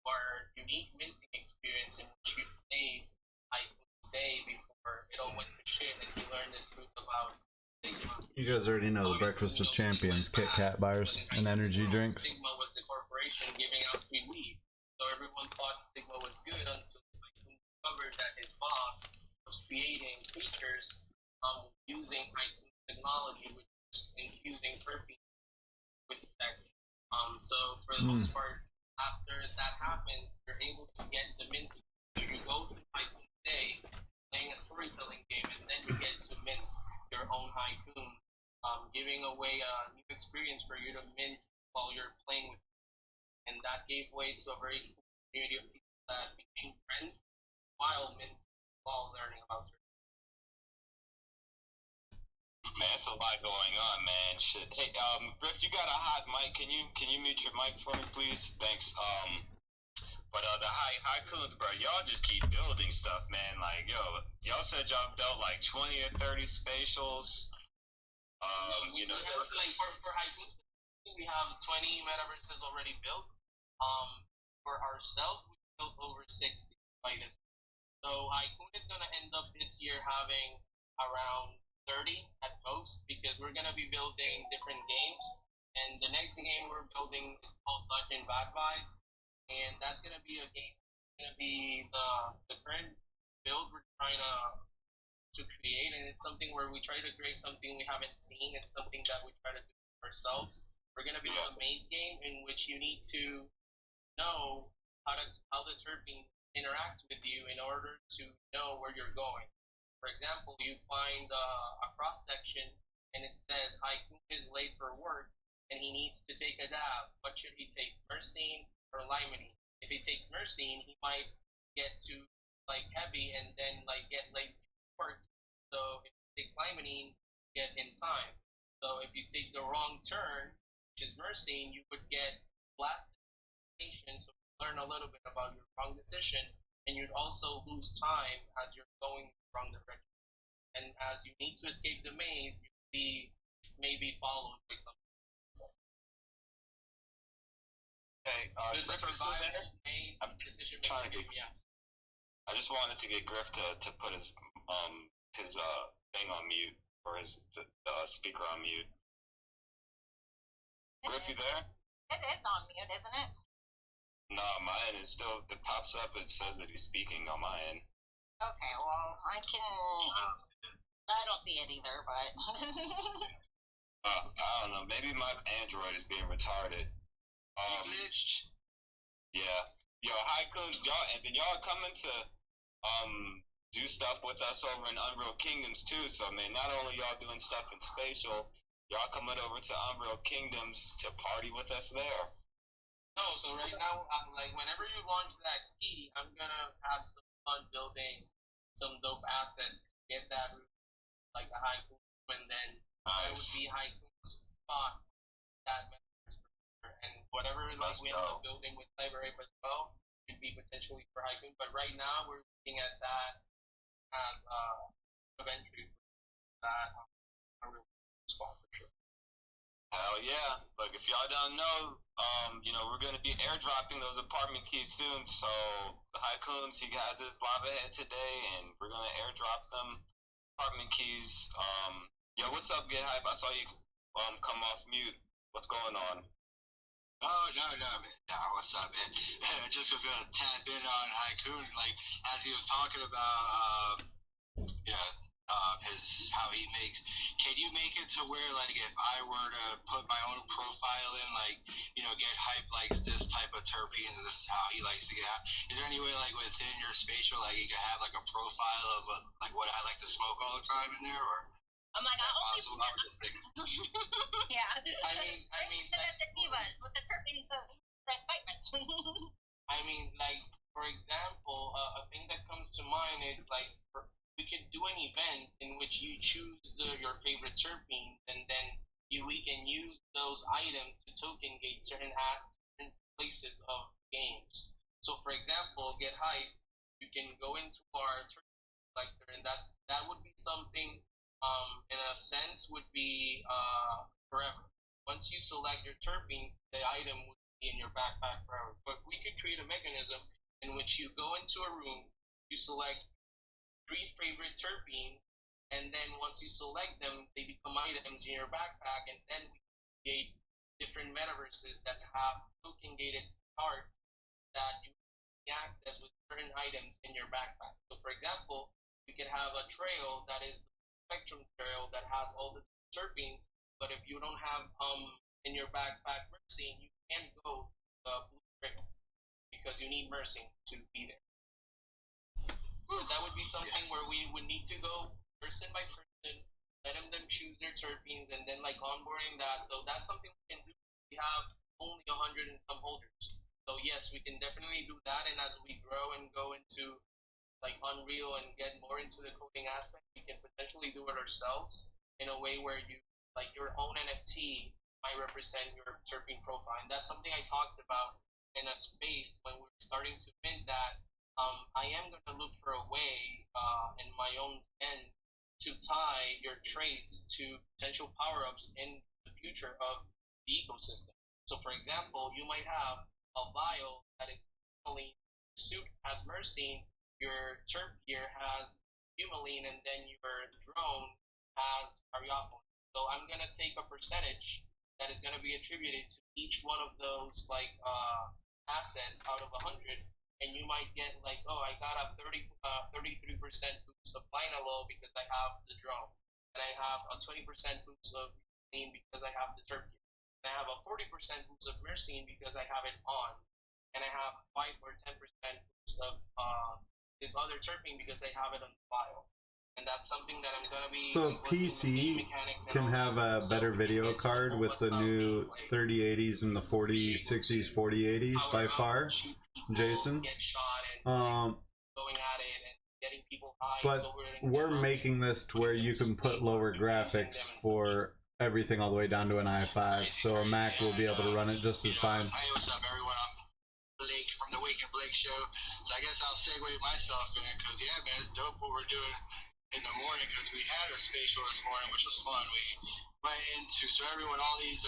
Our unique minting experience in which you played Haiku Day before it all went to shit and you learned the truth about Sigma. You guys already know the Breakfast of Champions, Kit Kat bars, and energy drinks. Sigma was the corporation giving out free weed. So everyone thought Sigma was good until Haiku discovered that his boss was creating features using Haiku technology, which was infusing terpenes with tech. So for the most part, after that happens, you're able to get the minting. So you go to Haiku Day, playing a storytelling game, and then you get to mint your own Haiku, giving away a new experience for you to mint while you're playing with it. And that gave way to a very cool community of people that became friends while minting, while learning about it. Man, it's a lot going on, man. Shit. Hey, Griff, you got a hot mic. Can you mute your mic for me, please? Thanks. But the Haikuns, bro, y'all just keep building stuff, man. Like, yo, y'all said y'all built like 20 or 30 spatials. We have, like for Haikuns, we have 20 metaverses already built. For ourselves, we built over 60 by this. So Haikun is gonna end up this year having around 30 at most because we're gonna be building different games. And the next game we're building is called Dungeon Bad Vibes, and that's gonna be a game. It's gonna be the current build we're trying to create, and it's something where we try to create something we haven't seen. It's something that we try to do ourselves. We're gonna build a maze game in which you need to know how the terpene interacts with you in order to know where you're going. For example, you find a cross section and it says Haikun is late for work and he needs to take a dab. What should he take, Myrcene or Limonene? If he takes Myrcene, he might get to like heavy and then like get late for work. So if he takes Limonene, get in time. So if you take the wrong turn, which is Myrcene, you would get blasted. So you learn a little bit about your wrong decision, and you'd also lose time as you're going the wrong direction. And as you need to escape the maze, you'll be maybe followed by something. Hey, Griff is still there? I'm trying to get. I just wanted to get Griff to put his thing on mute or his speaker on mute. Griff, you there? It is on mute, isn't it? No, my end is still. It pops up. It says that he's speaking on my end. Okay, well, I don't see it either, but. I don't know. Maybe my Android is being retarded. Glitched. Yeah. Yo, Haikuns, y'all coming to do stuff with us over in Unreal Kingdoms too. So man, not only y'all doing stuff in Spatial, y'all coming over to Unreal Kingdoms to party with us there. No, so right now, like whenever you launch that key, I'm gonna have some fun building some dope assets to get that like a Haikun, and then I would be Haikun's spot that and whatever like we end up building with Cyber Ape as well could be potentially for Haikun. But right now we're looking at that as of entry for that a real spot for sure. Hell yeah. Look, if y'all don't know, we're going to be airdropping those apartment keys soon. So, the Haikuns, he has his lava head today, and we're going to airdrop them apartment keys. Yo, what's up, Get Hype? I saw you come off mute. What's going on? Oh, no, man. Nah, what's up, man? Just was going to tap in on Haikun, like, as he was talking about, how he makes. Can you make it to where, like, if I were to put my own profile in, like, Get Hype likes this type of terpene and this is how he likes to get out? Is there any way, like, within your Spatial, like, you can have, like, a profile of, what I like to smoke all the time in there, or? I'm like, I only. Yeah. I mean, like, the divas with the terpene, so the excitement. I mean, like, for example, a thing that comes to mind is, like, we could do an event in which you choose your favorite terpenes, and then we can use those items to token gate certain places of games. So, for example, Get Hype, you can go into our terpene collector, and that would be something, in a sense, would be forever. Once you select your terpenes, the item would be in your backpack forever. But we could create a mechanism in which you go into a room, you select 3 favorite terpenes, and then once you select them, they become items in your backpack, and then we create different metaverses that have token gated cards that you can access with certain items in your backpack. So, for example, we could have a trail that is the Spectrum trail that has all the terpenes, but if you don't have in your backpack Myrcene, you can't go to the blue trail because you need Myrcene to be there. So that would be something where we would need to go person by person, let them choose their terpenes, and then like onboarding that. So that's something we can do. We have only 100 and some holders. So yes, we can definitely do that. And as we grow and go into like Unreal and get more into the coding aspect, we can potentially do it ourselves in a way where you like your own NFT might represent your terpene profile. And that's something I talked about in a space when we were starting to mint that. I am going to look for a way in my own end to tie your traits to potential power-ups in the future of the ecosystem. So, for example, you might have a vial that is only suit as Myrcene, your turf gear has Humaline, and then your drone has Ariopolis. So I'm gonna take a percentage that is gonna be attributed to each one of those assets out of 100, and you might get like, oh, I got a 33% boost of Linalo because I have the drone, and I have a 20% boost of Humaline because I have the turf gear, and I have a 40% boost of Mercine because I have it on, and I have 5 or 10% boost of this other terpene because I have it on the file. And that's something that I'm gonna be. So PC can have a better video card with the new 3080s and the 4060s, 4080s by far, Jason. But we're making this to where you can put lower graphics for everything all the way down to an i5, so a Mac will be able to run it just as fine. Hey, what's up, everyone? I'm Blake from the Wake and Blake Show. So I guess I'll segue myself in, because yeah, man, it's dope what we're doing in the morning, because we had a spatial this morning, which was fun. We went into, so everyone, all these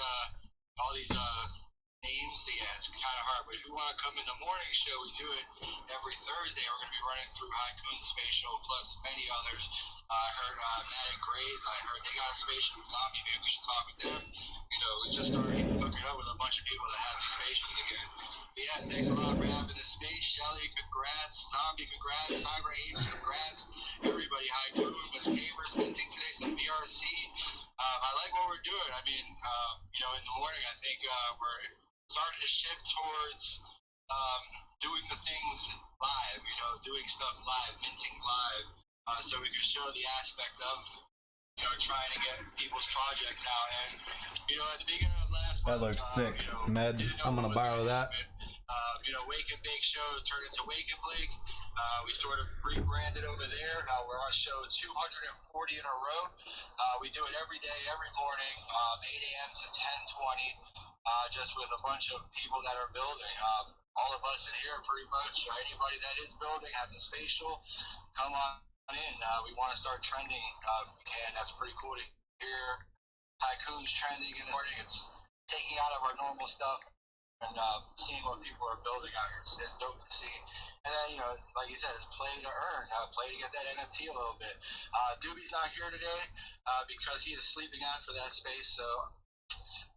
names, yeah, it's kind of hard, but if you want to come in the morning show, we do it every Thursday. We're going to be running through Haikun Spatial plus many others. I heard Matic Grays, I heard they got a spatial zombie, maybe we should talk with them. You know, we just started hooking up with a bunch of people that have these spatials again. But yeah, thanks a lot for having the space. Shelly, congrats. Zombie, congrats. Cyber 8, congrats. Everybody, Haikun, Miss Cavers, minting today some BRC. I like what we're doing. I mean, you know, in the morning, I think we're starting to shift towards doing the things live, you know, doing stuff live, minting live, so we can show the aspect of, you know, trying to get people's projects out. And, you know, at the beginning of last month, That looks sick. you know, Med, I'm gonna borrow that. You know, Wake and Bake Show turned into Wake and Blake. We sort of rebranded over there. We're on show 240 in a row. We do it every day, every morning, 8 a.m. to 10:20, just with a bunch of people that are building. All of us in here, pretty much, or anybody that is building has a spatial, come on in. We want to start trending if we can. That's pretty cool to hear. Haikun's trending in the morning. It's taking out of our normal stuff and seeing what people are building out here. It's dope to see. And then, you know, like you said, it's play to earn, play to get that NFT a little bit. Doobie's not here today because he is sleeping after that space, so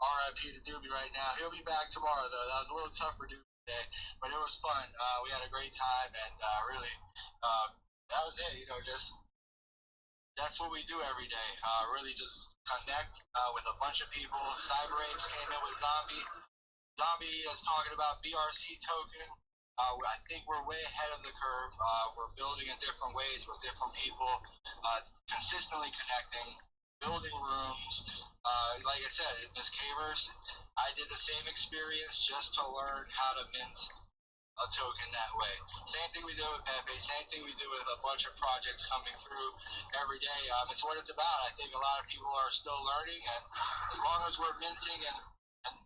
RIP to Doobie right now. He'll be back tomorrow, though. That was a little tough for Doobie today, but it was fun. We had a great time, and really, that was it. You know, just that's what we do every day. Really just connect with a bunch of people. Cyber Apes came in with Zombie. Zombie is talking about BRC token. I think we're way ahead of the curve. We're building in different ways with different people, consistently connecting, building rooms. Like I said, Ms. Cavers, I did the same experience just to learn how to mint a token that way. Same thing we do with Pepe, same thing we do with a bunch of projects coming through every day. It's what it's about. I think a lot of people are still learning, and as long as we're minting and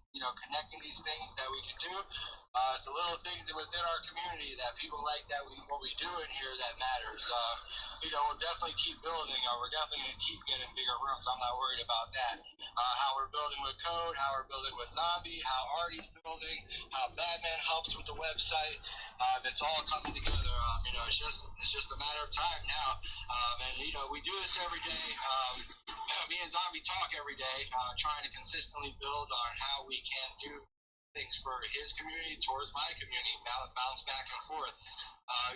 you know, connecting these things that we can do, it's the little things that within our community that people like that what we do in here that matters. You know, we'll definitely keep building. We're definitely going to keep getting bigger rooms. I'm not worried about that. How we're building with Code, how we're building with Zombie, how Artie's building, how Batman helps with the website. It's all coming together. You know, it's just a matter of time now. And you know, we do this every day. Me and Zombie talk every day, trying to consistently build on how we can do things for his community towards my community, bounce back and forth.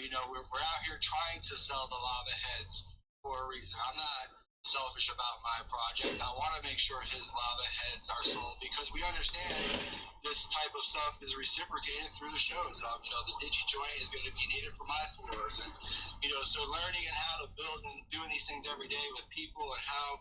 You know, we're out here trying to sell the lava heads for a reason. I'm not selfish about my project. I want to make sure his lava heads are sold because we understand this type of stuff is reciprocated through the shows. You know, the digi joint is going to be needed for my floors, and you know, so learning and how to build and doing these things every day with people and how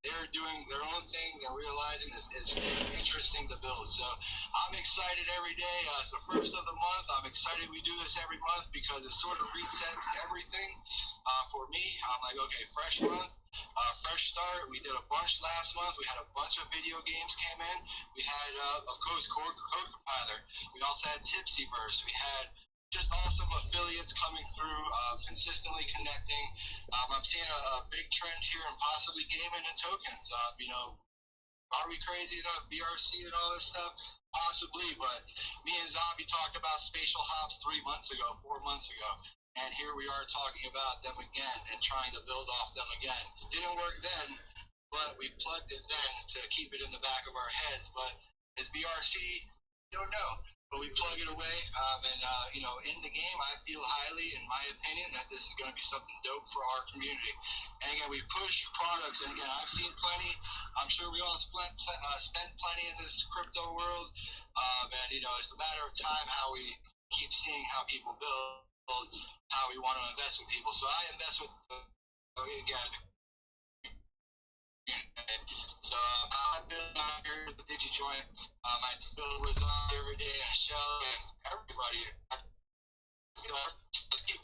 they're doing their own things and realizing it's interesting to build. So I'm excited every day. It's the first of the month. I'm excited we do this every month because it sort of resets everything for me. I'm like, okay, fresh month, fresh start. We did a bunch last month. We had a bunch of video games came in. We had, of course, Code Compiler. We also had Tipsyverse. We had just awesome affiliates coming through, consistently connecting. I'm seeing a big trend here in possibly gaming and tokens. You know, are we crazy enough, BRC and all this stuff? Possibly, but me and Zombie talked about spatial hops 3 months ago, 4 months ago. and here we are talking about them again and trying to build off them again. Didn't work then, but we plugged it then to keep it in the back of our heads. But as BRC, don't know. But we plug it away, and in the game, I feel highly, in my opinion, that this is going to be something dope for our community. And again, we push products, and again, I've seen plenty. I'm sure we all spent plenty in this crypto world, and it's a matter of time how we keep seeing how people build, how we want to invest with people. So I invest with, again. So I build out here with the DigiJoint. I build with every day and Shell and everybody. Just keep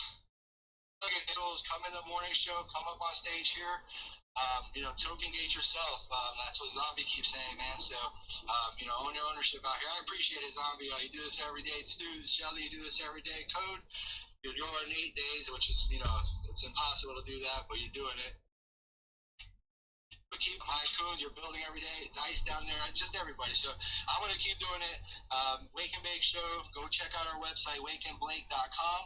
looking at tools. Come in the morning show. Come up on stage here. Token gate yourself. That's what Zombie keeps saying, man. So, own your ownership out here. I appreciate it, Zombie. You do this every day too. Shelly, you do this every day. Code, you're doing 8 days, which is, it's impossible to do that, but you're doing it. But keep high codes, you're building every day, Dice down there, just everybody. So I'm going to keep doing it. Wake and Bake Show, go check out our website, wakeandblake.com.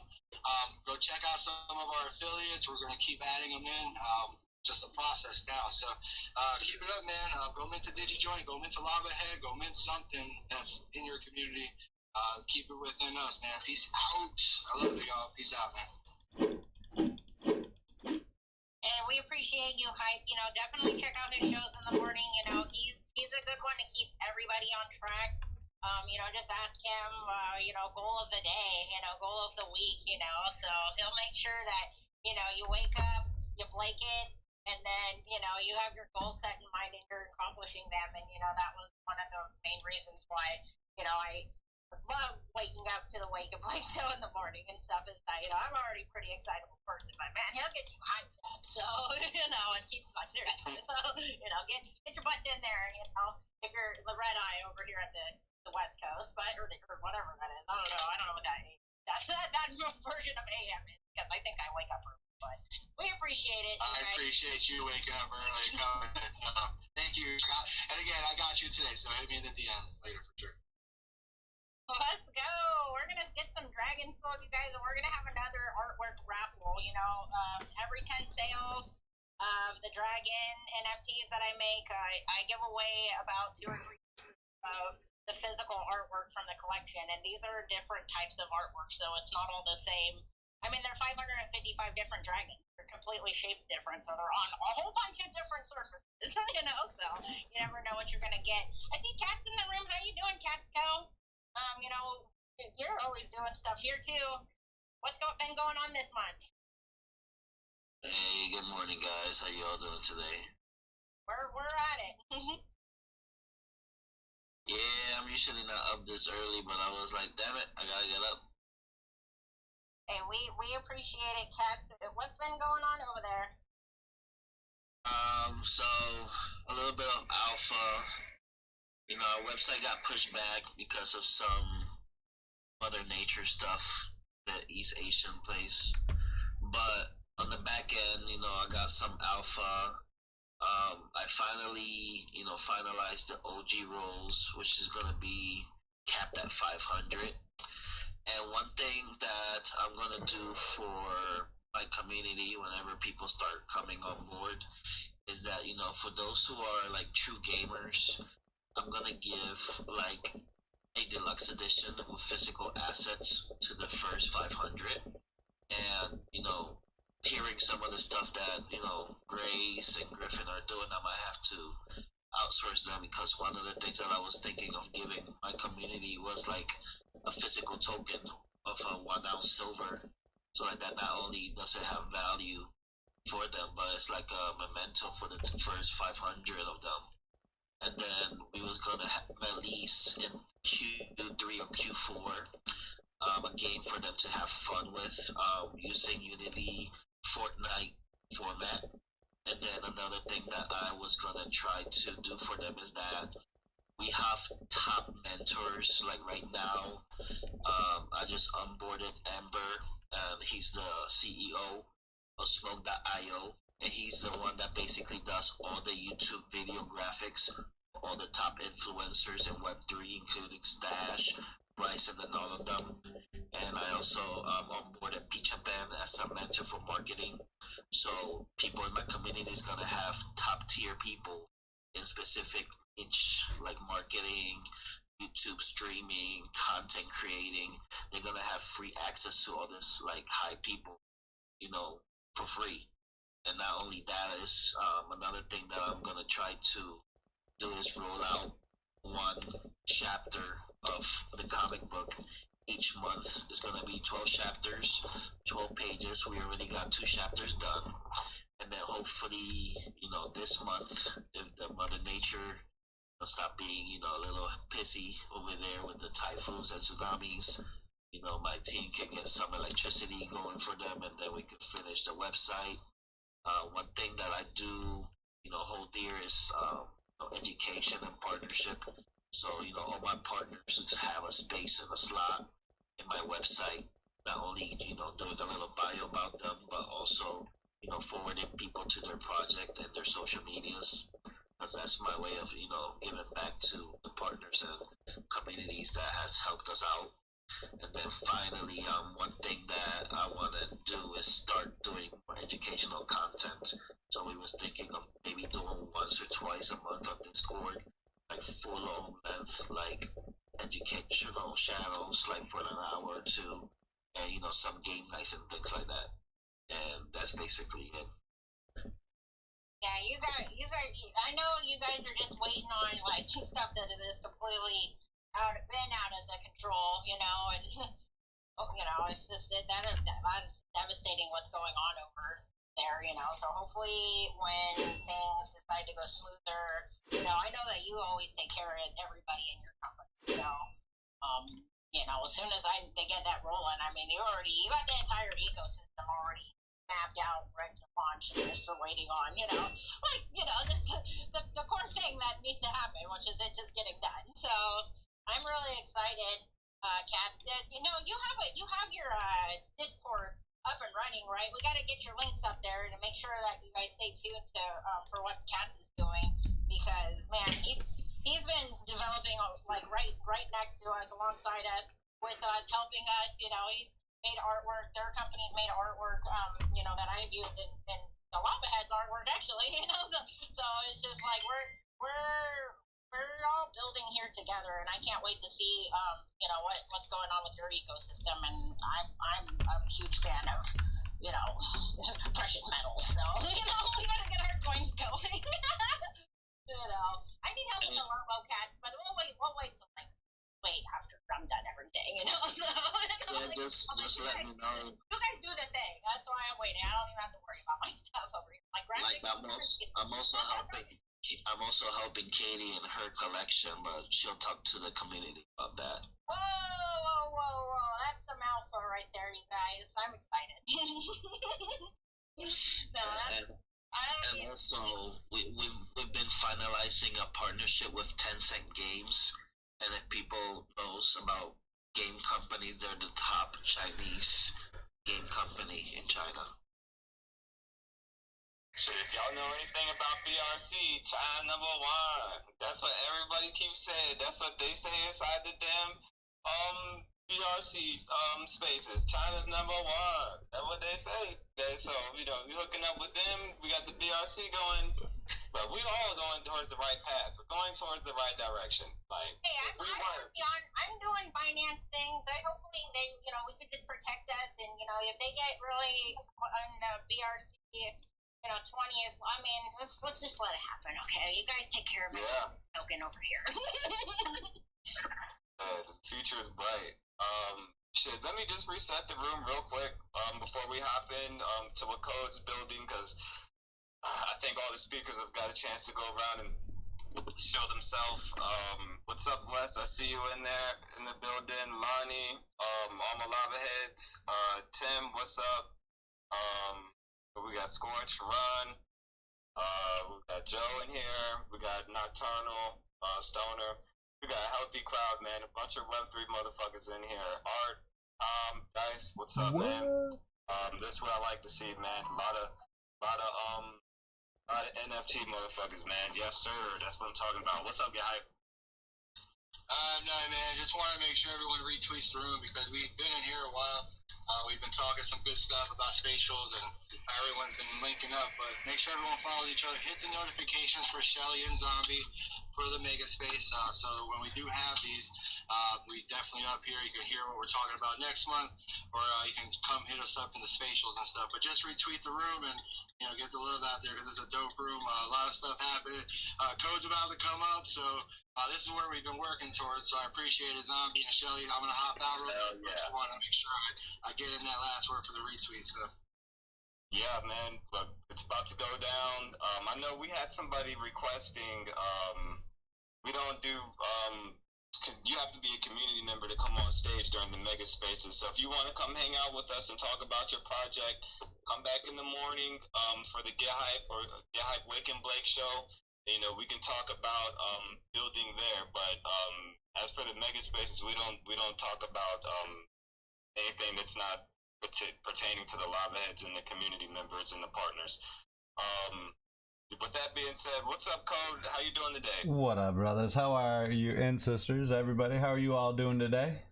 Go check out some of our affiliates. We're going to keep adding them in. Just a process now. So keep it up, man. Go mint to DigiJoint, go mint to Lava Head, go mint something that's in your community. Keep it within us, man. Peace out. I love you, y'all. Peace out, man. And we appreciate you, Hype. Definitely check out his shows in the morning. He's a good one to keep everybody on track. Just ask him, goal of the day, goal of the week, so he'll make sure that, you wake up, you Blake it, and then, you have your goals set in mind and you're accomplishing them. And, that was one of the main reasons why, I love waking up to the Wake and Blake show in the morning and stuff is that, I'm already a pretty excitable person, but man, he'll get you hyped up. So, and keep butts there. So, get your butts in there, if you're the red eye over here at the West Coast, but, or whatever that is. I don't know what that is. That version of AM is, because I think I wake up early, but we appreciate it. I appreciate you waking up early. Thank you. And again, I got you today, so hit me in at the end later for sure. Let's go. We're going to get some dragons sold, you guys, and we're going to have another artwork raffle. Every 10 sales of the dragon NFTs that I make, I give away about 2 or 3 pieces of the physical artwork from the collection. And these are different types of artwork, so it's not all the same. I mean, there are 555 different dragons. They're completely shaped different, so they're on a whole bunch of different surfaces, so you never know what you're going to get. I see Cats in the room. How you doing, Catsco? You're always doing stuff here too. What's been going on this month? Hey, good morning, guys. How you all doing today? We're at it. Yeah, I'm usually not up this early, but I was like, damn it, I gotta get up. Hey, we appreciate it, Cats. What's been going on over there? So a little bit of alpha. Our website got pushed back because of some Mother Nature stuff, that East Asian place. But on the back end, I got some alpha. I finally, finalized the OG rolls, which is going to be capped at 500. And one thing that I'm going to do for my community whenever people start coming on board is that, for those who are like true gamers, I'm gonna give like a deluxe edition with physical assets to the first 500, and hearing some of the stuff that Grace and Griffin are doing, I might have to outsource them, because one of the things that I was thinking of giving my community was like a physical token of a 1 ounce silver, so like that not only does it have value for them, but it's like a memento for the first 500 of them. And then we was gonna release in Q3 or Q4 a game for them to have fun with, using Unity Fortnite format. And then another thing that I was gonna try to do for them is that we have top mentors. Like right now, I just onboarded Amber, and he's the CEO of Smoke.io. And he's the one that basically does all the YouTube video graphics, all the top influencers in Web3, including Stash, Bryce and then all of them. And I also onboarded Picha Ben as a mentor for marketing. So people in my community is gonna have top tier people in specific niche like marketing, YouTube streaming, content creating. They're gonna have free access to all this like high people, you know, for free. And not only that is another thing that I'm gonna try to do is roll out one chapter of the comic book each month. Is going to be 12 chapters, 12 pages. We already got 2 chapters done. And then hopefully, you know, this month, if the Mother Nature will stop being, you know, a little pissy over there with the typhoons and tsunamis, you know, my team can get some electricity going for them, and then we can finish the website. One thing that I do, you know, hold dear is education and partnership. So, you know, all my partners have a space and a slot in my website, not only, you know, doing a little bio about them, but also, you know, forwarding people to their project and their social medias. Because that's my way of, you know, giving back to the partners and communities that has helped us out. And then finally, one thing that I want to do is start doing more educational content. So we was thinking of maybe doing once or twice a month on Discord, like full on length, like educational channels, like for an hour or two, and you know, some game nights and things like that. And that's basically it. Yeah, you guys, I know you guys are just waiting on like stuff that is just completely out of the control, you know, and you know, it's just that's devastating what's going on over there, you know. So hopefully, when things decide to go smoother, you know, I know that you always take care of everybody in your company, so you know, as soon as they get that rolling, I mean, you got the entire ecosystem already mapped out, ready to launch, and just waiting on, you know, like, you know, just the core thing that needs to happen, which is it just getting done. So I'm really excited, Cats. You know, you have your Discord up and running, right? We got to get your links up there to make sure that you guys stay tuned to for what Cats is doing, because man, he's been developing like right next to us, alongside us, with us, helping us. You know, he's made artwork. Their company's made artwork, you know, that I've used in the Lavaheads artwork, actually. You know, so it's just like we're all building here together, and I can't wait to see, you know, what's going on with your ecosystem. And I'm a huge fan of, you know, precious metals. So you know, we gotta get our coins going. You know, I need help with the Lambo Cats, but we'll wait till like after I'm done everything. You know, so you know, yeah, just let me know. You guys do the thing. That's why I'm waiting. I don't even have to worry about my stuff over here. Like I'm also helping Katie in her collection, but she'll talk to the community about that. Whoa! That's a mouthful right there, you guys. I'm excited. And also, we've been finalizing a partnership with Tencent Games, and if people knows about game companies, they're the top Chinese game company in China. Shit, if y'all know anything about BRC, China #1. That's what everybody keeps saying. That's what they say inside the damn BRC spaces. China #1. That's what they say. Okay, so you know, we hooking up with them. We got the BRC going, but we all going towards the right path. We're going towards the right direction. Like, hey, I'm doing finance things. Hopefully they, you know, we could just protect us, and you know, if they get really on the BRC. You know, 20 is. I mean, let's just let it happen, okay? You guys take care of me. Yeah. Token over here. The future is bright. Shit. Let me just reset the room real quick. Before we hop in to what Code's building, because I think all the speakers have got a chance to go around and show themselves. What's up, Wes? I see you in there in the building. Lonnie, all my lava heads. Tim, what's up? We got Scorch, Run, we got Joe in here, we got Nocturnal, Stoner, we got a healthy crowd, man, a bunch of Web3 motherfuckers in here. Art, Dice, what's up, man? This is what I like to see, man. A lot of NFT motherfuckers, man. Yes, sir, that's what I'm talking about. What's up, guy? No, man. Just want to make sure everyone retweets the room because we've been in here a while. We've been talking some good stuff about spatials and everyone's been linking up. But make sure everyone follows each other. Hit the notifications for Shelly and Zombie for the Mega Space. So when we do have these, we definitely up here. You can hear what we're talking about next month, or you can come hit us up in the spatials and stuff. But just retweet the room and get the love out there because it's a dope room. A lot of stuff happening. Code's about to come up, so. This is where we've been working towards, so I appreciate it, Zombie and Shelly. I'm going to hop out real quick, but just want to make sure I get in that last word for the retweet. So. Yeah, man, look, it's about to go down. I know we had somebody requesting, we don't do, you have to be a community member to come on stage during the Mega Spaces. So if you want to come hang out with us and talk about your project, come back in the morning for the Get Hype or Get Hype Wake and Blake show. We can talk about building there, but as for the Mega Spaces, we don't talk about anything that's not pertaining to the lava heads and the community members and the partners. With that being said, what's up, Code? How you doing today? What up, brothers? How are you and sisters? Everybody, how are you all doing today?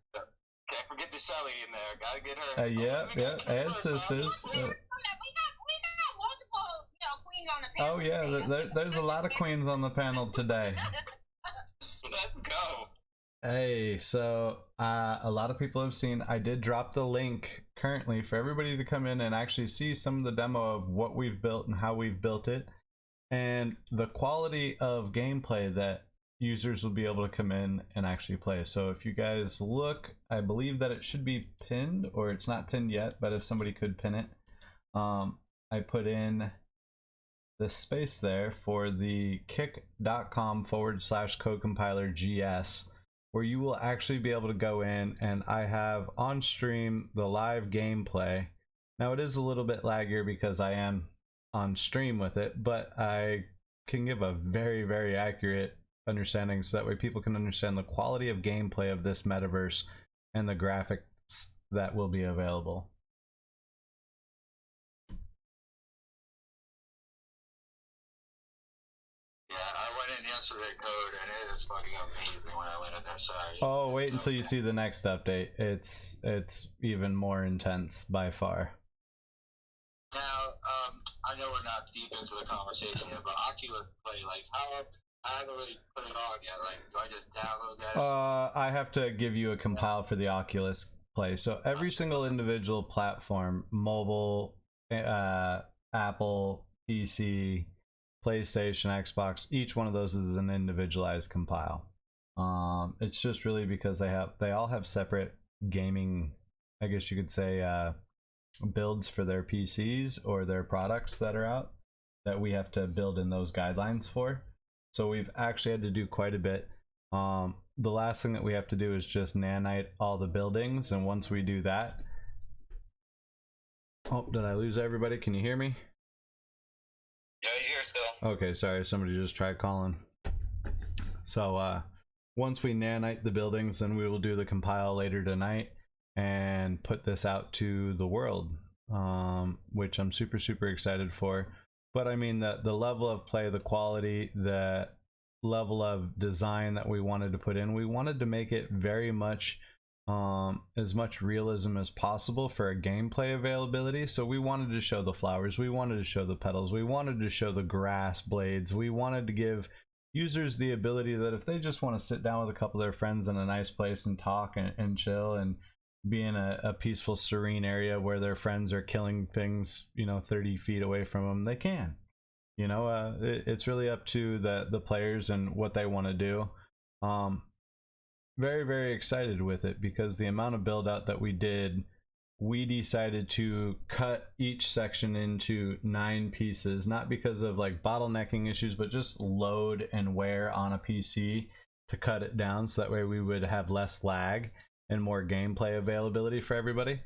Can't forget the Shelly in there. Gotta get her. Yeah, and sisters. Oh yeah, there's a lot of queens on the panel today. Let's go. Hey, so a lot of people have seen, I did drop the link currently for everybody to come in and actually see some of the demo of what we've built and how we've built it, and the quality of gameplay that users will be able to come in and actually play. So if you guys look, I believe that it should be pinned, or it's not pinned yet, but if somebody could pin it, I put in the space there for the kick.com/codecompiler.gs, where you will actually be able to go in, and I have on stream the live gameplay. Now it is a little bit laggier because I am on stream with it, but I can give a very, very accurate understanding so that way people can understand the quality of gameplay of this metaverse and the graphics that will be available. Yesterday, Code, and it is fucking amazing when I went in there. Sorry. Oh, wait until you see the next update. It's even more intense by far. Now, I know we're not deep into the conversation here, but Oculus Play, like, how I haven't really put it on yet. Like, do I just download that? I have to give you a compile for the Oculus Play. So every single individual platform, mobile, Apple, PC, PlayStation, Xbox, each one of those is an individualized compile. It's just really because they all have separate gaming, I guess you could say, builds for their PCs or their products that are out that we have to build in those guidelines for. So we've actually had to do quite a bit. The last thing that we have to do is just nanite all the buildings, and once we do that, oh, did I lose everybody? Can you hear me? Yeah, you're here still. Okay, sorry, somebody just tried calling. So once we nanite the buildings, then we will do the compile later tonight and put this out to the world, which I'm super, super excited for. But I mean, the level of play, the quality, the level of design that we wanted to put in, we wanted to make it very much as much realism as possible for a gameplay availability. So we wanted to show the flowers, we wanted to show the petals, we wanted to show the grass blades, we wanted to give users the ability that if they just want to sit down with a couple of their friends in a nice place and talk and chill and be in a peaceful, serene area where their friends are killing things, 30 feet away from them, they can. It's really up to the players and what they want to do. Very, very excited with it because the amount of build out that we did, we decided to cut each section into 9 pieces, not because of like bottlenecking issues, but just load and wear on a PC to cut it down so that way we would have less lag and more gameplay availability for everybody.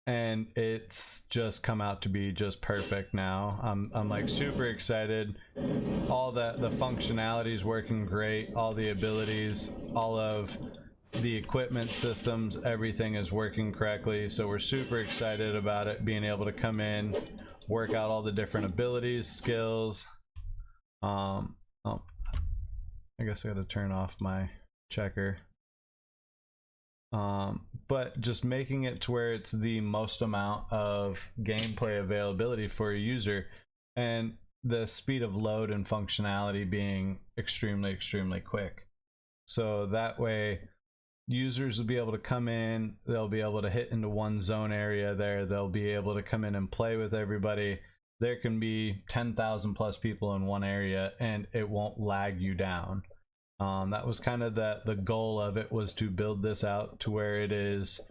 And it's just come out to be just perfect now. I'm like super excited. All the functionality is working great. All the abilities, all of the equipment systems, everything is working correctly. So we're super excited about it being able to come in, work out all the different abilities, skills. Oh, I guess I got to turn off my checker. But just making it to where it's the most amount of gameplay availability for a user, and the speed of load and functionality being extremely quick. So that way users will be able to come in, they'll be able to hit into one zone area there, they'll be able to come in and play with everybody. There can be 10,000 plus people in one area and it won't lag you down. That was kind of the goal of it, was to build this out to where it is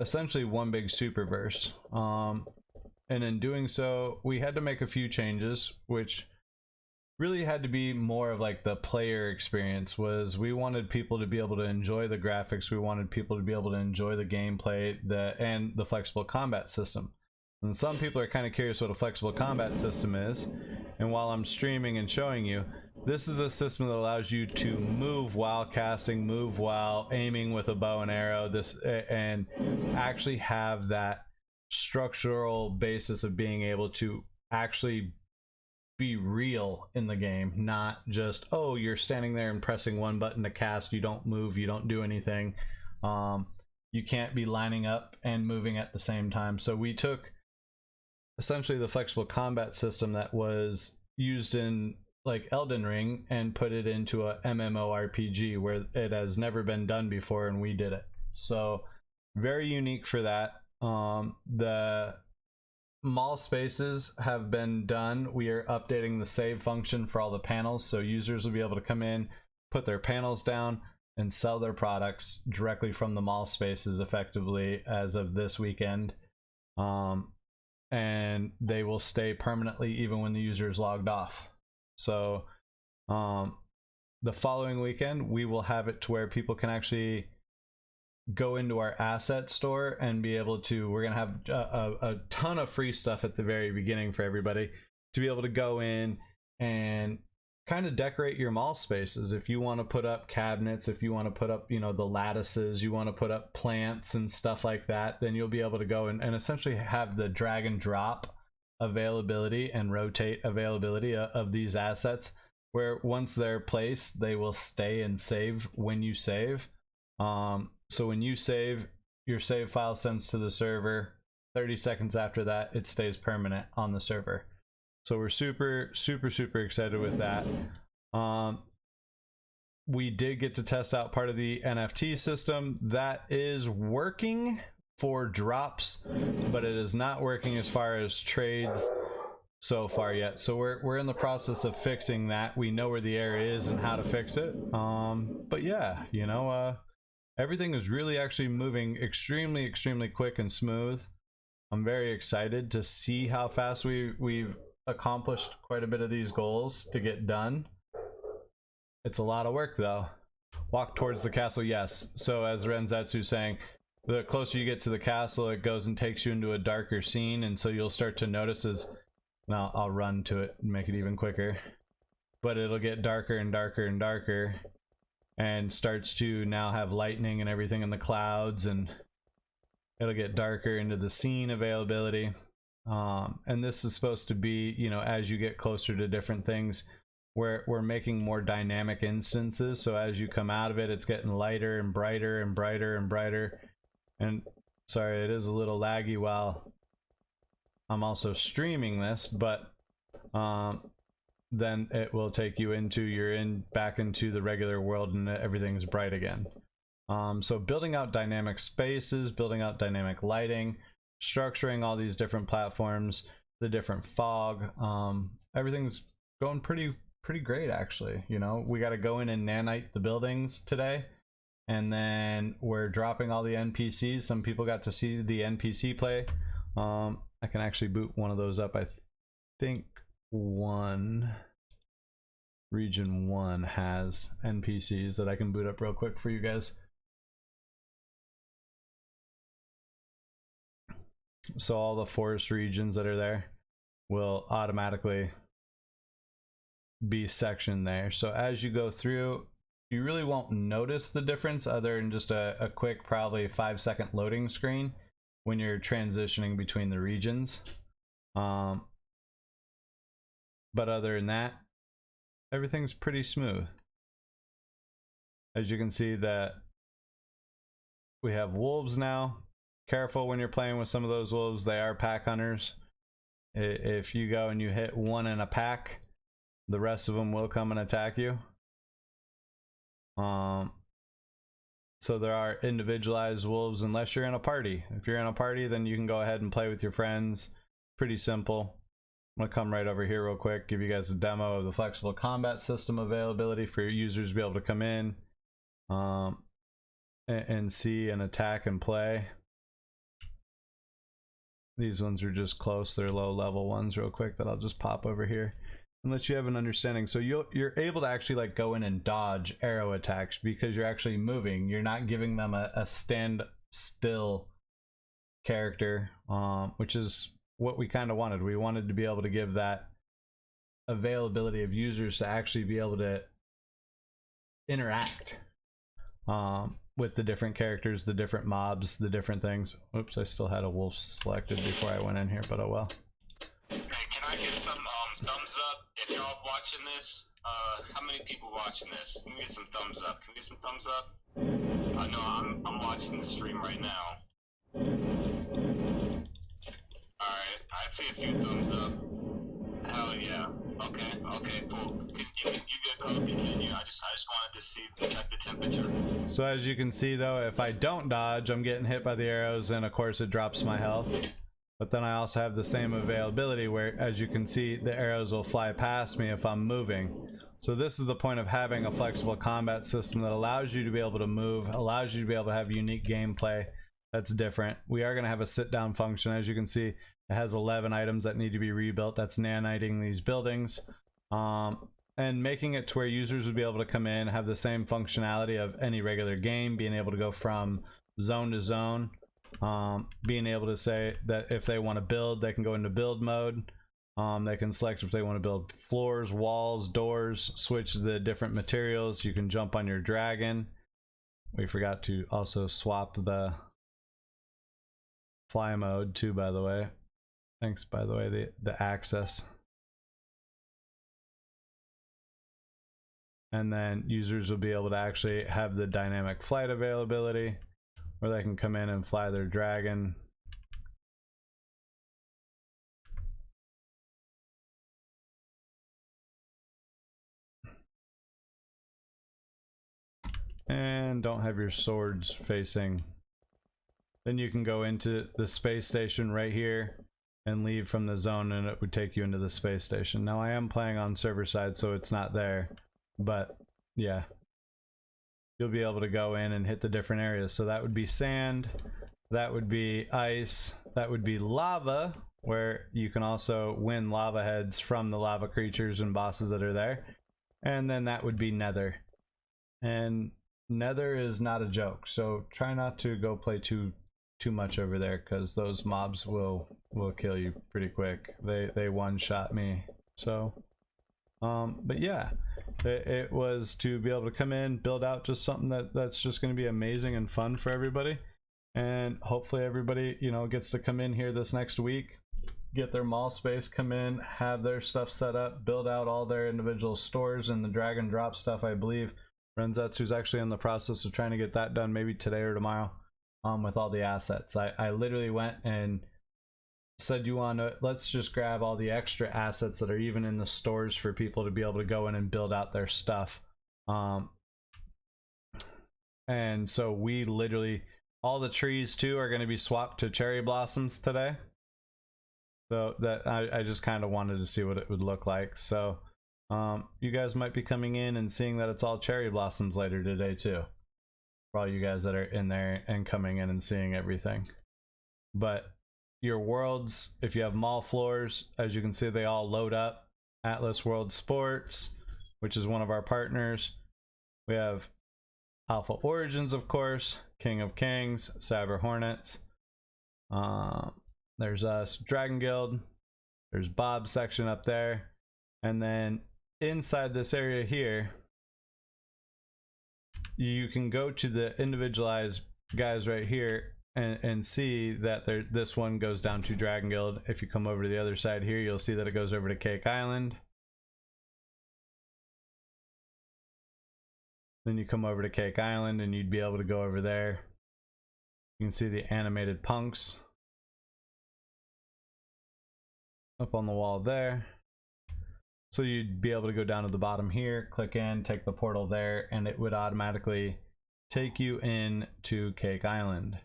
essentially one big superverse. And in doing so, we had to make a few changes, which really had to be more of like the player experience. Was we wanted people to be able to enjoy the graphics, we wanted people to be able to enjoy the gameplay, and the flexible combat system. And some people are kind of curious what a flexible combat system is, and while I'm streaming and showing you, this is a system that allows you to move while casting, move while aiming with a bow and arrow, and actually have that structural basis of being able to actually be real in the game, not just, oh, you're standing there and pressing one button to cast, you don't move, you don't do anything. You can't be lining up and moving at the same time. So we took essentially the flexible combat system that was used in like Elden Ring and put it into a MMORPG where it has never been done before, and we did it. So very unique for that. The mall spaces have been done. We are updating the save function for all the panels, so users will be able to come in, put their panels down, and sell their products directly from the mall spaces effectively as of this weekend. And they will stay permanently even when the user is logged off. So the following weekend, we will have it to where people can actually go into our asset store and be able to, we're going to have a ton of free stuff at the very beginning for everybody to be able to go in and kind of decorate your mall spaces. If you want to put up cabinets, if you want to put up, you know, the lattices, you want to put up plants and stuff like that, then you'll be able to go and essentially have the drag and drop availability and rotate availability of these assets, where once they're placed, they will stay and save when you save. So when you save, your save file sends to the server. 30 seconds after that, it stays permanent on the server. So we're super excited with that. We did get to test out part of the NFT system. That is working for drops, but it is not working as far as trades so far yet. So we're in the process of fixing that. We know where the error is and how to fix it. But yeah, you know, everything is really actually moving extremely quick and smooth. I'm very excited to see how fast we've accomplished quite a bit of these goals to get done. It's a lot of work though. Walk towards the castle, yes. So as Renzetsu's saying, the closer you get to the castle, it goes and takes you into a darker scene, and so you'll start to notice as, now I'll run to it and make it even quicker, but it'll get darker and darker and darker, and starts to now have lightning and everything in the clouds, and it'll get darker into the scene availability. And this is supposed to be, you know, as you get closer to different things, we're making more dynamic instances, so as you come out of it, it's getting lighter and brighter and brighter and brighter. And sorry, it is a little laggy while I'm also streaming this, but then it will take you into, back into the regular world, and everything's bright again. So building out dynamic spaces, building out dynamic lighting, structuring all these different platforms, the different fog, everything's going pretty great actually. You know, we got to go in and nanite the buildings today, and then we're dropping all the NPCs. Some people got to see the NPC play. I can actually boot one of those up. I think region 1 has NPCs that I can boot up real quick for you guys. So all the forest regions that are there will automatically be sectioned there. So as you go through, you really won't notice the difference other than just a quick, probably 5-second loading screen when you're transitioning between the regions. But other than that, everything's pretty smooth. as you can see that we have wolves now. Careful when you're playing with some of those wolves, they are pack hunters. If you go and you hit one in a pack, the rest of them will come and attack you. So there are individualized wolves unless you're in a party. If you're in a party, then you can go ahead and play with your friends. Pretty simple. I'm gonna come right over here real quick, give you guys a demo of the flexible combat system availability for your users to be able to come in and see and attack and play. These ones are just close, they're low level ones real quick that I'll just pop over here and let you have an understanding. So you're able to actually like go in and dodge arrow attacks because you're actually moving. You're not giving them a stand still character, which is what we kind of wanted. We wanted to be able to give that availability of users to actually be able to interact with the different characters, the different mobs, the different things. Oops, I still had a wolf selected before I went in here, but oh well. Hey, can I get some thumbs up if y'all watching this? How many people watching this? Can we get some thumbs up? Can we get some thumbs up? No, I'm watching the stream right now. Alright, I see a few thumbs up. Hell yeah. Okay, cool. You good, Cole? Continue. I just wanted to see, check the temperature. So as you can see though, if I don't dodge, I'm getting hit by the arrows and of course it drops my health. But then I also have the same availability where, as you can see, the arrows will fly past me if I'm moving. So this is the point of having a flexible combat system that allows you to be able to move, allows you to be able to have unique gameplay that's different. We are going to have a sit down function. As you can see, it has 11 items that need to be rebuilt. That's naniting these buildings. And making it to where users would be able to come in, have the same functionality of any regular game, being able to go from zone to zone. Being able to say that if they want to build, they can go into build mode. They can select if they want to build floors, walls, doors, switch the different materials. You can jump on your dragon. We forgot to also swap the fly mode too, by the way. Thanks, by the way, the access. And then users will be able to actually have the dynamic flight availability, where they can come in and fly their dragon. And don't have your swords facing. Then you can go into the space station right here and leave from the zone, and it would take you into the space station. Now I am playing on server side, so it's not there, but yeah. You'll be able to go in and hit the different areas. So that would be sand, that would be ice, that would be lava, where you can also win lava heads from the lava creatures and bosses that are there. And then that would be nether. And nether is not a joke, so try not to go play too much over there, because those mobs will kill you pretty quick. They one-shot me. So but yeah, it was to be able to come in, build out just something that's just going to be amazing and fun for everybody. And hopefully everybody, you know, gets to come in here this next week, get their mall space, come in, have their stuff set up, build out all their individual stores and the drag and drop stuff. I believe Renzetsu's actually in the process of trying to get that done maybe today or tomorrow, with all the assets. I literally went and said, you want to, let's just grab all the extra assets that are even in the stores for people to be able to go in and build out their stuff. And so we literally, all the trees too are going to be swapped to cherry blossoms today. So that I just kind of wanted to see what it would look like. So you guys might be coming in and seeing that it's all cherry blossoms later today too, for all you guys that are in there and coming in and seeing everything. But your worlds, if you have mall floors, as you can see, they all load up. Atlas World Sports, which is one of our partners. We have Alpha Origins, of course, King of Kings, Cyber Hornets. There's us, Dragon Guild. There's Bob's section up there. And then inside this area here, you can go to the individualized guys right here and see that this one goes down to Dragon Guild. If you come over to the other side here, you'll see that it goes over to Cake Island. Then you come over to Cake Island and you'd be able to go over there. You can see the animated punks up on the wall there. So you'd be able to go down to the bottom here, click in, take the portal there, and it would automatically take you in to Cake Island.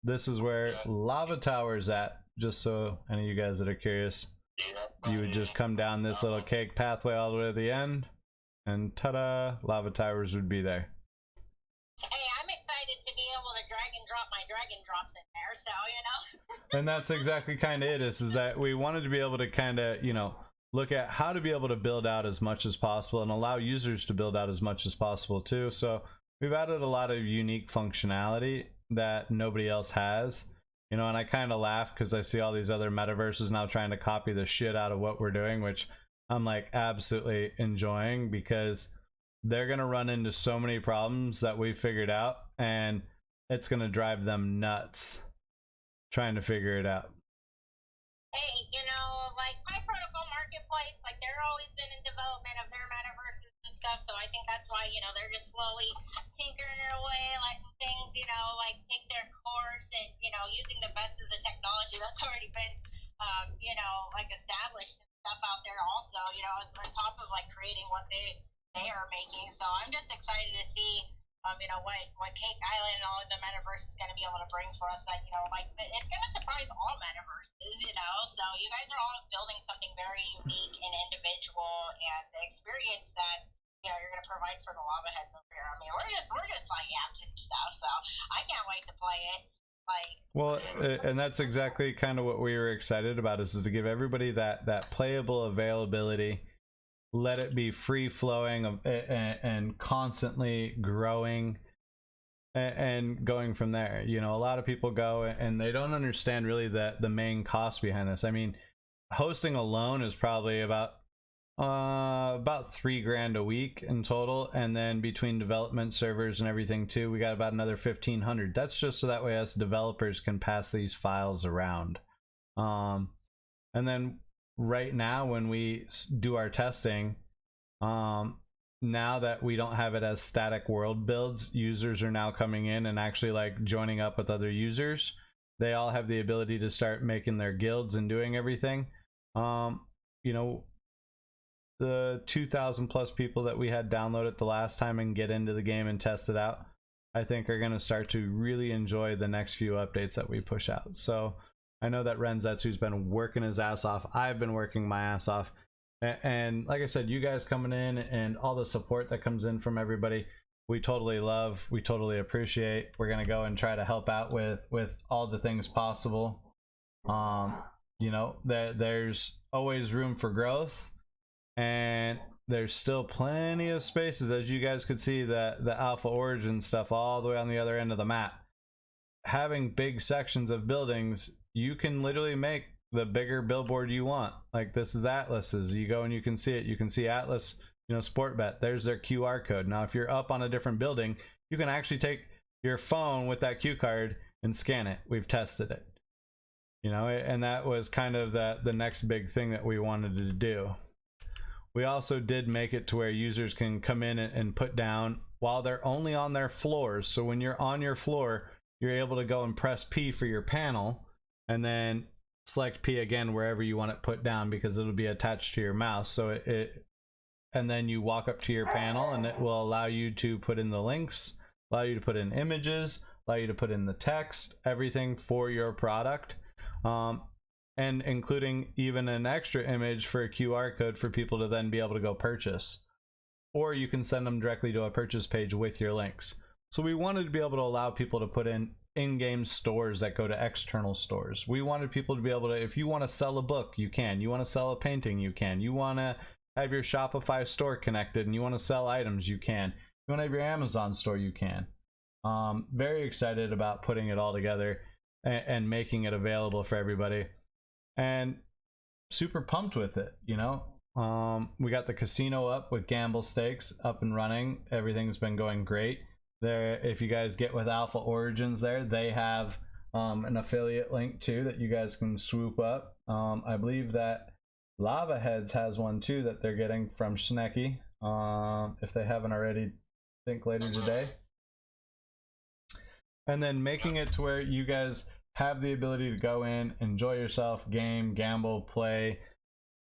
This is where Lava Tower is at, just so any of you guys that are curious. You would just come down this little cake pathway all the way to the end, and ta-da, Lava Towers would be there. Hey, I'm excited to be able to drag and drop my dragon drops in there, so, you know. And that's exactly kind of it, is that we wanted to be able to kind of, you know, look at how to be able to build out as much as possible and allow users to build out as much as possible too. So we've added a lot of unique functionality that nobody else has, you know, and I kind of laugh because I see all these other metaverses now trying to copy the shit out of what we're doing, which I'm like absolutely enjoying, because they're going to run into so many problems that we figured out, and it's going to drive them nuts trying to figure it out. Hey, you know, like My Protocol Marketplace, like they're always been in development of their metaverses and stuff, so I think that's why, you know, they're just slowly tinkering their way, letting things, you know, like take their course and, you know, using the best of the technology that's already been, you know, like established and stuff out there also, you know, on top of like creating what they are making. So I'm just excited to see, you know, what Cake Island and all of the metaverse is going to be able to bring for us. That, you know, like it's going to surprise all metaverses, you know. So you guys are all building something very unique and individual, and the experience that, you know, you're going to provide for the lava heads over here. I mean, we're just like yams and stuff. So I can't wait to play it. Like, well, and that's exactly kind of what we were excited about, is to give everybody that playable availability. Let it be free flowing and constantly growing and going from there. You know, a lot of people go and they don't understand really the main cost behind this. I mean, hosting alone is probably about $3,000 a week in total, and then between development servers and everything too, we got about another $1,500. That's just so that way us developers can pass these files around. And then right now when we do our testing, now that we don't have it as static world builds, users are now coming in and actually like joining up with other users. They all have the ability to start making their guilds and doing everything. You know, the 2,000 plus people that we had download it the last time and get into the game and test it out, I think are going to start to really enjoy the next few updates that we push out. So I know that Renzetsu's been working his ass off. I've been working my ass off. And like I said, you guys coming in and all the support that comes in from everybody, we totally love, we totally appreciate. We're going to go and try to help out with all the things possible. You know, there's always room for growth, and there's still plenty of spaces, as you guys could see, the Alpha Origin stuff all the way on the other end of the map. Having big sections of buildings, you can literally make the bigger billboard you want. Like this is Atlas's. You go and you can see it. You can see Atlas, you know, Sportbet. There's their QR code. Now, if you're up on a different building, you can actually take your phone with that Q card and scan it. We've tested it. You know, and that was kind of the next big thing that we wanted to do. We also did make it to where users can come in and put down while they're only on their floors. So when you're on your floor, you're able to go and press P for your panel, and then select P again wherever you want it put down, because it'll be attached to your mouse. So and then you walk up to your panel and it will allow you to put in the links, allow you to put in images, allow you to put in the text, everything for your product, and including even an extra image for a QR code for people to then be able to go purchase. Or you can send them directly to a purchase page with your links. So we wanted to be able to allow people to put in-game stores that go to external stores. We wanted people to be able to, if you want to sell a book, you can. You want to sell a painting, you can. You want to have your Shopify store connected and you want to sell items, you can. You want to have your Amazon store, you can. Very excited about putting it all together and making it available for everybody. And super pumped with it, you know. We got the casino up with Gamble Stakes up and running. Everything's been going great. There, if you guys get with Alpha Origins there, they have an affiliate link too that you guys can swoop up. I believe that Lava Heads has one too that they're getting from Schnecky, if they haven't already think later today. And then making it to where you guys have the ability to go in, enjoy yourself, game, gamble, play,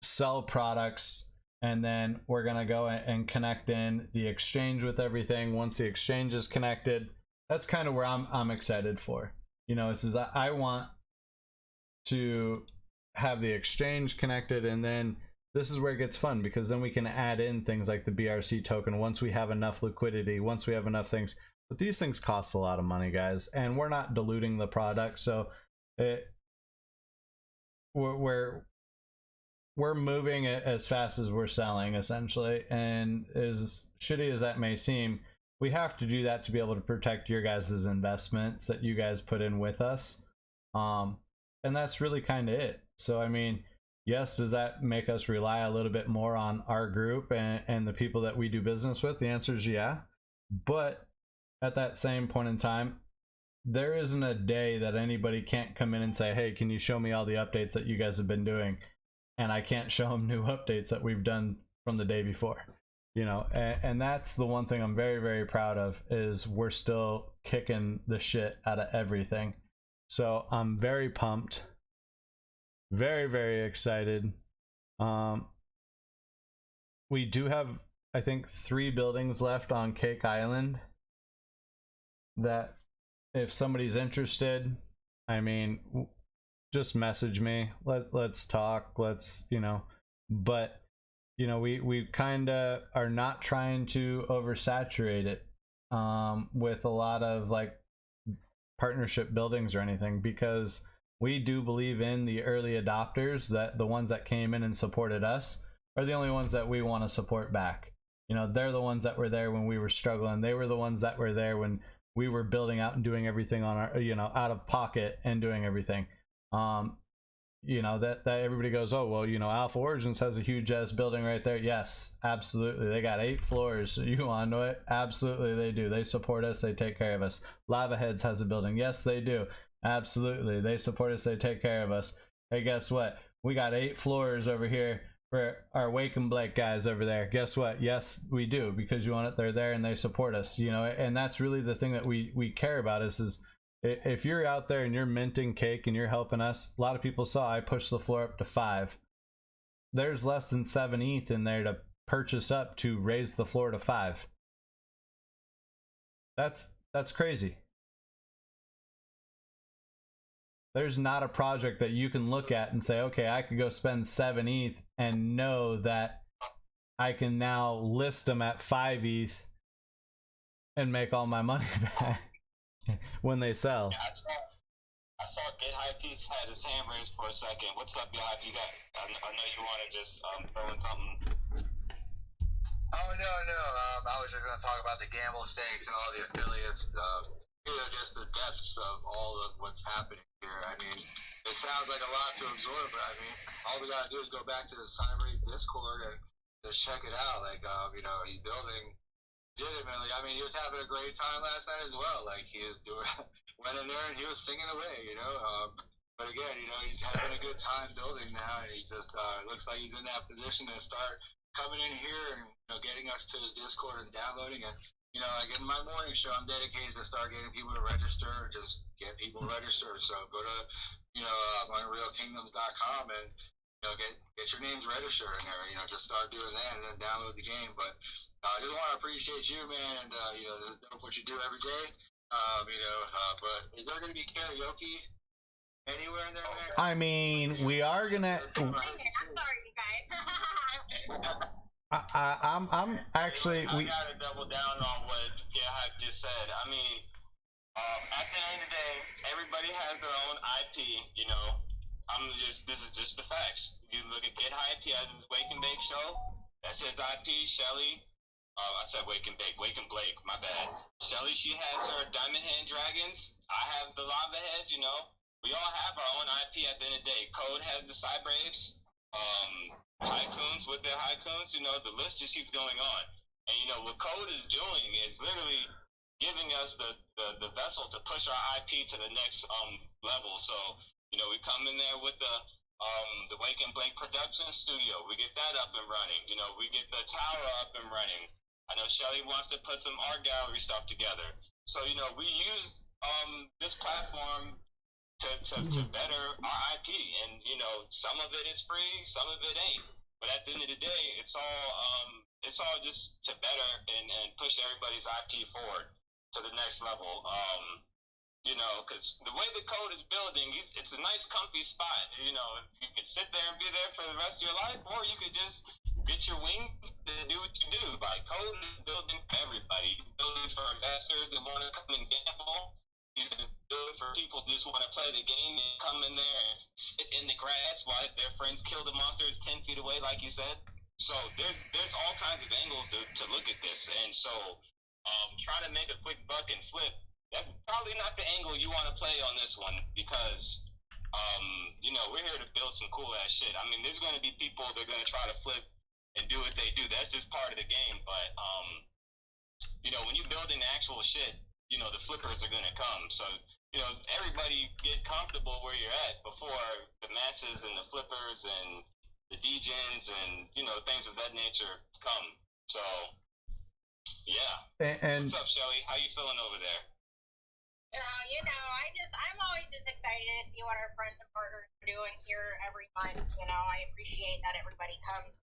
sell products, and then we're gonna go and connect in the exchange with everything. Once the exchange is connected, that's kind of where I'm excited for. You know, this is I want to have the exchange connected, and then this is where it gets fun, because then we can add in things like the BRC token once we have enough liquidity, once we have enough things. But these things cost a lot of money, guys, and we're not diluting the product, so we're moving it as fast as we're selling, essentially. And as shitty as that may seem, we have to do that to be able to protect your guys' investments that you guys put in with us. And that's really kind of it. So I mean, yes, does that make us rely a little bit more on our group and the people that we do business with? The answer is yeah. But at that same point in time, there isn't a day that anybody can't come in and say, hey, can you show me all the updates that you guys have been doing? And I can't show them new updates that we've done from the day before, you know. And that's the one thing I'm very, very proud of, is we're still kicking the shit out of everything. So I'm very pumped, very, very excited. We do have, I think, 3 buildings left on Cake Island that if somebody's interested, I mean, just message me. Let's talk. Let's, you know, but you know, we kind of are not trying to oversaturate it with a lot of like partnership buildings or anything, because we do believe in the early adopters, that the ones that came in and supported us are the only ones that we want to support back. You know, they're the ones that were there when we were struggling. They were the ones that were there when we were building out and doing everything on our, you know, out of pocket and doing everything. You know, that everybody goes, oh, well, you know, Alpha Origins has a huge ass building right there. Yes, absolutely. They got 8 floors. You want to know it? Absolutely, they do. They support us. They take care of us. Lava Heads has a building. Yes, they do. Absolutely. They support us. They take care of us. Hey, guess what? We got 8 floors over here for our Wake and Blake guys over there. Guess what? Yes, we do, because you want it. They're there and they support us, you know. And that's really the thing that we care about is if you're out there and you're minting cake and you're helping us. A lot of people saw I pushed the floor up to 5. There's less than 7 ETH in there to purchase up to raise the floor to 5. That's crazy. There's not a project that you can look at and say, okay, I could go spend 7 ETH and know that I can now list them at 5 ETH and make all my money back when they sell. Yeah, I saw Get Hype Piece had his hand raised for a second. What's up, Get Hype? You got? I know you want to just throw in something. Oh no, I was just gonna talk about the gamble stakes and all the affiliates. You know, just the depths of all of what's happening here. I mean, it sounds like a lot to absorb, but I mean, all we gotta do is go back to the Cyber Discord and just check it out. Like, you know, he's building legitimately. I mean, he was having a great time last night as well. Like, he was went in there and he was singing away, you know. But again, you know, he's having a good time building now, and he just looks like he's in that position to start coming in here and, you know, getting us to his Discord and downloading it. You know, like in my morning show, I'm dedicated to start getting people to register, just get people registered. So go to, you know, unrealkingdoms.com and, you know, get your names registered in there. You know, just start doing that and then download the game. But I just want to appreciate you, man. And, you know, this is dope what you do every day. You know, but is there going to be karaoke anywhere in there, man? I mean, we are going to... I'm sorry, you guys. I'm actually. I gotta double down on what Get Hype just said. I mean, at the end of the day, everybody has their own IP. You know, this is just the facts. You look at Get Hype, he has his Wake and Bake show. That's his IP. Shelly, I said Wake and Blake. My bad. Shelly, she has her Diamond Hand Dragons. I have the Lava Heads. You know, we all have our own IP at the end of the day. Code has the Cyber Apes. Haikuns with their haikuns, you know, the list just keeps going on. And you know what Code is doing is literally giving us the vessel to push our IP to the next level. So, you know, we come in there with the Wake and Blake production studio. We get that up and running. You know, we get the tower up and running. I know Shelly wants to put some art gallery stuff together. So, you know, we use this platform to better our IP. And, you know, some of it is free, some of it ain't. But at the end of the day, it's all just to better and push everybody's IP forward to the next level. You know, because the way the code is building, it's a nice, comfy spot. You know, you could sit there and be there for the rest of your life, or you could just get your wings and do what you do. Like, code is building for everybody. You build it for investors that want to come and gamble. He's going to build it for people who just want to play the game and come in there and sit in the grass while their friends kill the monster. It's 10 feet away, like you said. So there's all kinds of angles to look at this. And so trying to make a quick buck and flip, that's probably not the angle you want to play on this one, because you know, we're here to build some cool ass shit. I mean, there's going to be people that are going to try to flip and do what they do. That's just part of the game. But you know, when you're building the actual shit, you know, the flippers are going to come. So, you know, everybody get comfortable where you're at before the masses and the flippers and the degens and, you know, things of that nature come. So yeah. And what's up, Shelly? How you feeling over there? You know, I'm always just excited to see what our friends and partners are doing here every month. You know, I appreciate that everybody comes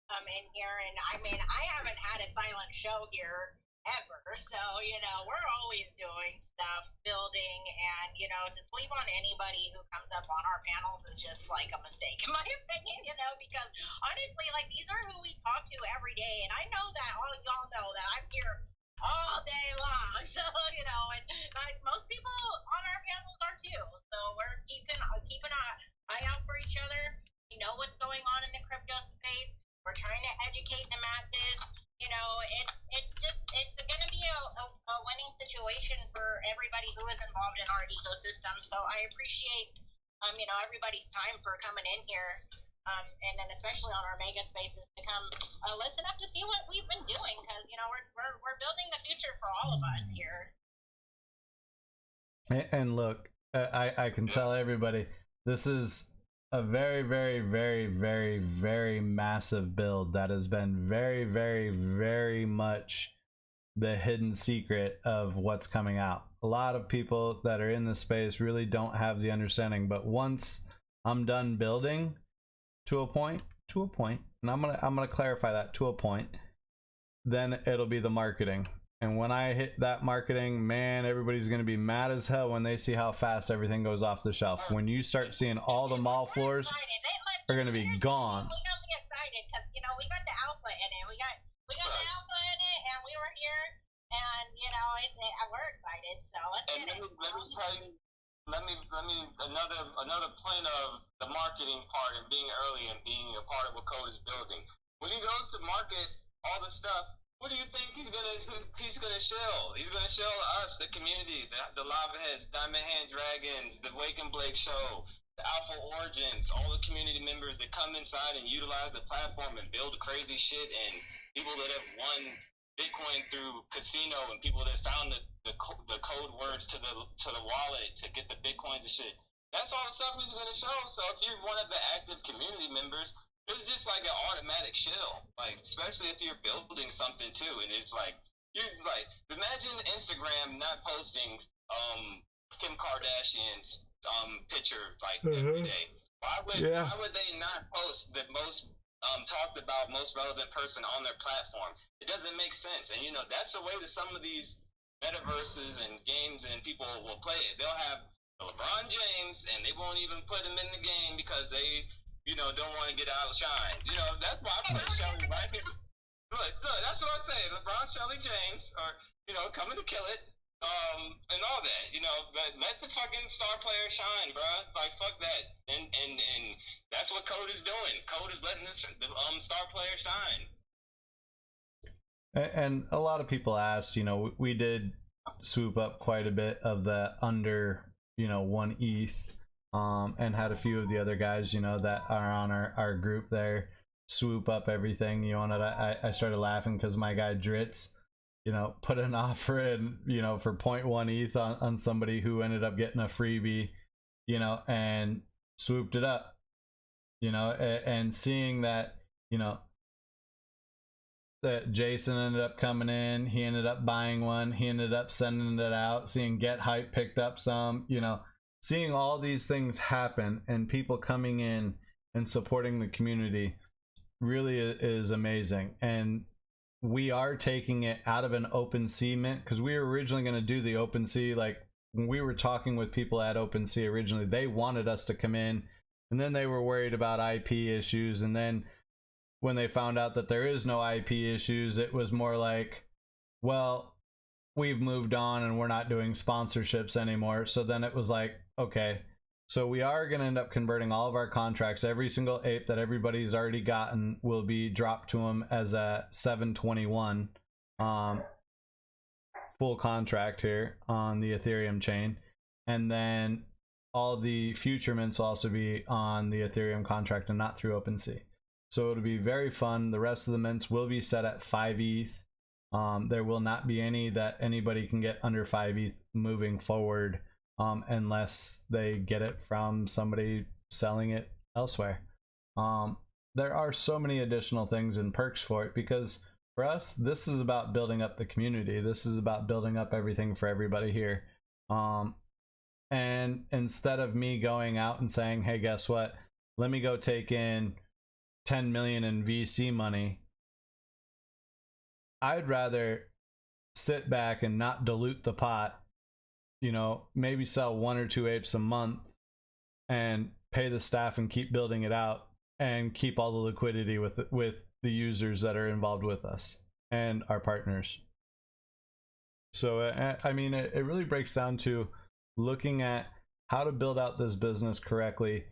in here, and I mean, I haven't had a silent show here ever, so, you know, we're always doing stuff, building, and, you know, to sleep on anybody who comes up on our panels is just like a mistake, in my opinion, you know, because honestly, like, these are who we talk to every day, and I know that all of y'all know that I'm here all day long, so, you know, and like, most people on our panels are too, so we're keeping an eye out for each other. We know what's going on in the crypto space. We're trying to educate the masses. You know, it's going to be a winning situation for everybody who is involved in our ecosystem. So I appreciate, you know, everybody's time for coming in here, and then especially on our mega spaces to come listen up to see what we've been doing, because, you know, we're building the future for all of us here. And look, I can tell everybody this is a very, very, very, very, very massive build that has been very, very, very much the hidden secret of what's coming out. A lot of people that are in this space really don't have the understanding, but once I'm done building to a point, and I'm gonna clarify that, to a point, then it'll be the marketing. And when I hit that marketing, man, everybody's going to be mad as hell when they see how fast everything goes off the shelf. When you start seeing all the mall floors are going to be gone. We got me excited because, you know, we got the alpha in it. We got the alpha in it, and we were here, and, you know, we're excited. So let's get it. Let me tell you. Let me another point of the marketing part and being early and being a part of what Code is building. When he goes to market all the stuff, what do you think he's gonna shill? He's gonna shill us, the community, the Lava Heads, Diamond Hand Dragons, the Wake and Blake Show, the Alpha Origins, all the community members that come inside and utilize the platform and build crazy shit, and people that have won Bitcoin through casino, and people that found the code words to the wallet to get the Bitcoins and shit. That's all the stuff he's gonna show. So if you're one of the active community members, it's just like an automatic shill, like, especially if you're building something too, and it's like, you're like, imagine Instagram not posting Kim Kardashian's picture like every day. Why would they not post the most talked about, most relevant person on their platform? It doesn't make sense. And, you know, that's the way that some of these metaverses and games and people will play it. They'll have LeBron James, and they won't even put him in the game because they, you know, don't want to get outshined. You know, that's why I play Shelly right here. Look, that's what I say. LeBron, Shelly James, or, you know, coming to kill it, and all that. You know, let the fucking star player shine, bruh. Like, fuck that. And that's what Code is doing. Code is letting the star player shine. And a lot of people asked, you know, we did swoop up quite a bit of the under, you know, 1 ETH. And had a few of the other guys, you know, that are on our group there swoop up everything, you know, and I started laughing because my guy Dritz, you know, put an offer in, you know, for 0.1 ETH on somebody who ended up getting a freebie, you know, and swooped it up, you know, and seeing that, you know, that Jason ended up coming in. He ended up buying one. He ended up sending it out. Seeing Get Hype picked up some, you know, seeing all these things happen and people coming in and supporting the community really is amazing. And we are taking it out of an OpenSea mint, because we were originally going to do the OpenSea, like when we were talking with people at OpenSea originally, they wanted us to come in, and then they were worried about IP issues, and then when they found out that there is no IP issues, it was more like, well, we've moved on and we're not doing sponsorships anymore. So then it was like, okay, so we are going to end up converting all of our contracts. Every single ape that everybody's already gotten will be dropped to them as a 721 full contract here on the Ethereum chain. And then all the future mints will also be on the Ethereum contract and not through OpenSea. So it'll be very fun. The rest of the mints will be set at 5 ETH. There will not be any that anybody can get under 5 ETH moving forward, unless they get it from somebody selling it elsewhere. There are so many additional things and perks for it, because for us, this is about building up the community. This is about building up everything for everybody here. And instead of me going out and saying, hey, guess what? Let me go take in 10 million in VC money, I'd rather sit back and not dilute the pot, you know, maybe sell 1 or 2 apes a month and pay the staff and keep building it out and keep all the liquidity with the users that are involved with us and our partners. So I mean, it really breaks down to looking at how to build out this business correctly,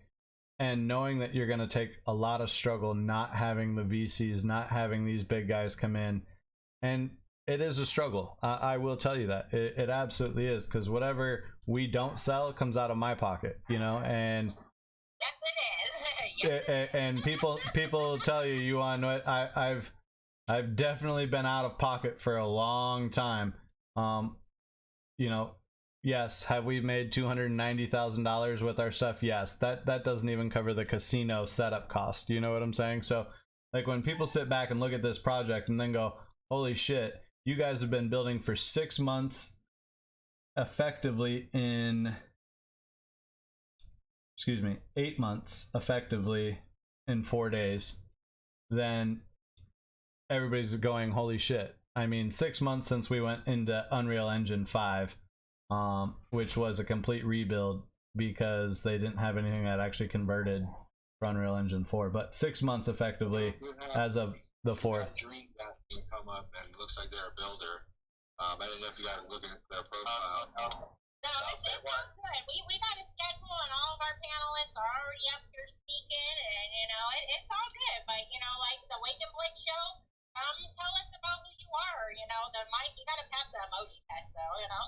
and knowing that you're going to take a lot of struggle not having the VCs, not having these big guys come in. And it is a struggle. I will tell you that. It absolutely is, because whatever we don't sell comes out of my pocket, you know, and yes, it is. Yes, it is. And people tell you, you want to know it, I've definitely been out of pocket for a long time. You know, yes, have we made $290,000 with our stuff? Yes, that doesn't even cover the casino setup cost. You know what I'm saying? So like when people sit back and look at this project and then go, holy shit, you guys have been building for 6 months effectively in, 8 months effectively in 4 days, then everybody's going, holy shit. I mean, 6 months since we went into Unreal Engine 5, which was a complete rebuild because they didn't have anything that actually converted for Unreal Engine 4, but 6 months effectively as of the 4th. Dream that can come up and looks like they're a builder. I don't know if you guys are looking at their profile. No, it's all good. We got a schedule, and all of our panelists are already up here speaking, and you know it's all good. But you know, like the Wake and Blake show, tell us about who you are. You know, the Mike, you got to pass the emoji test, though. You know.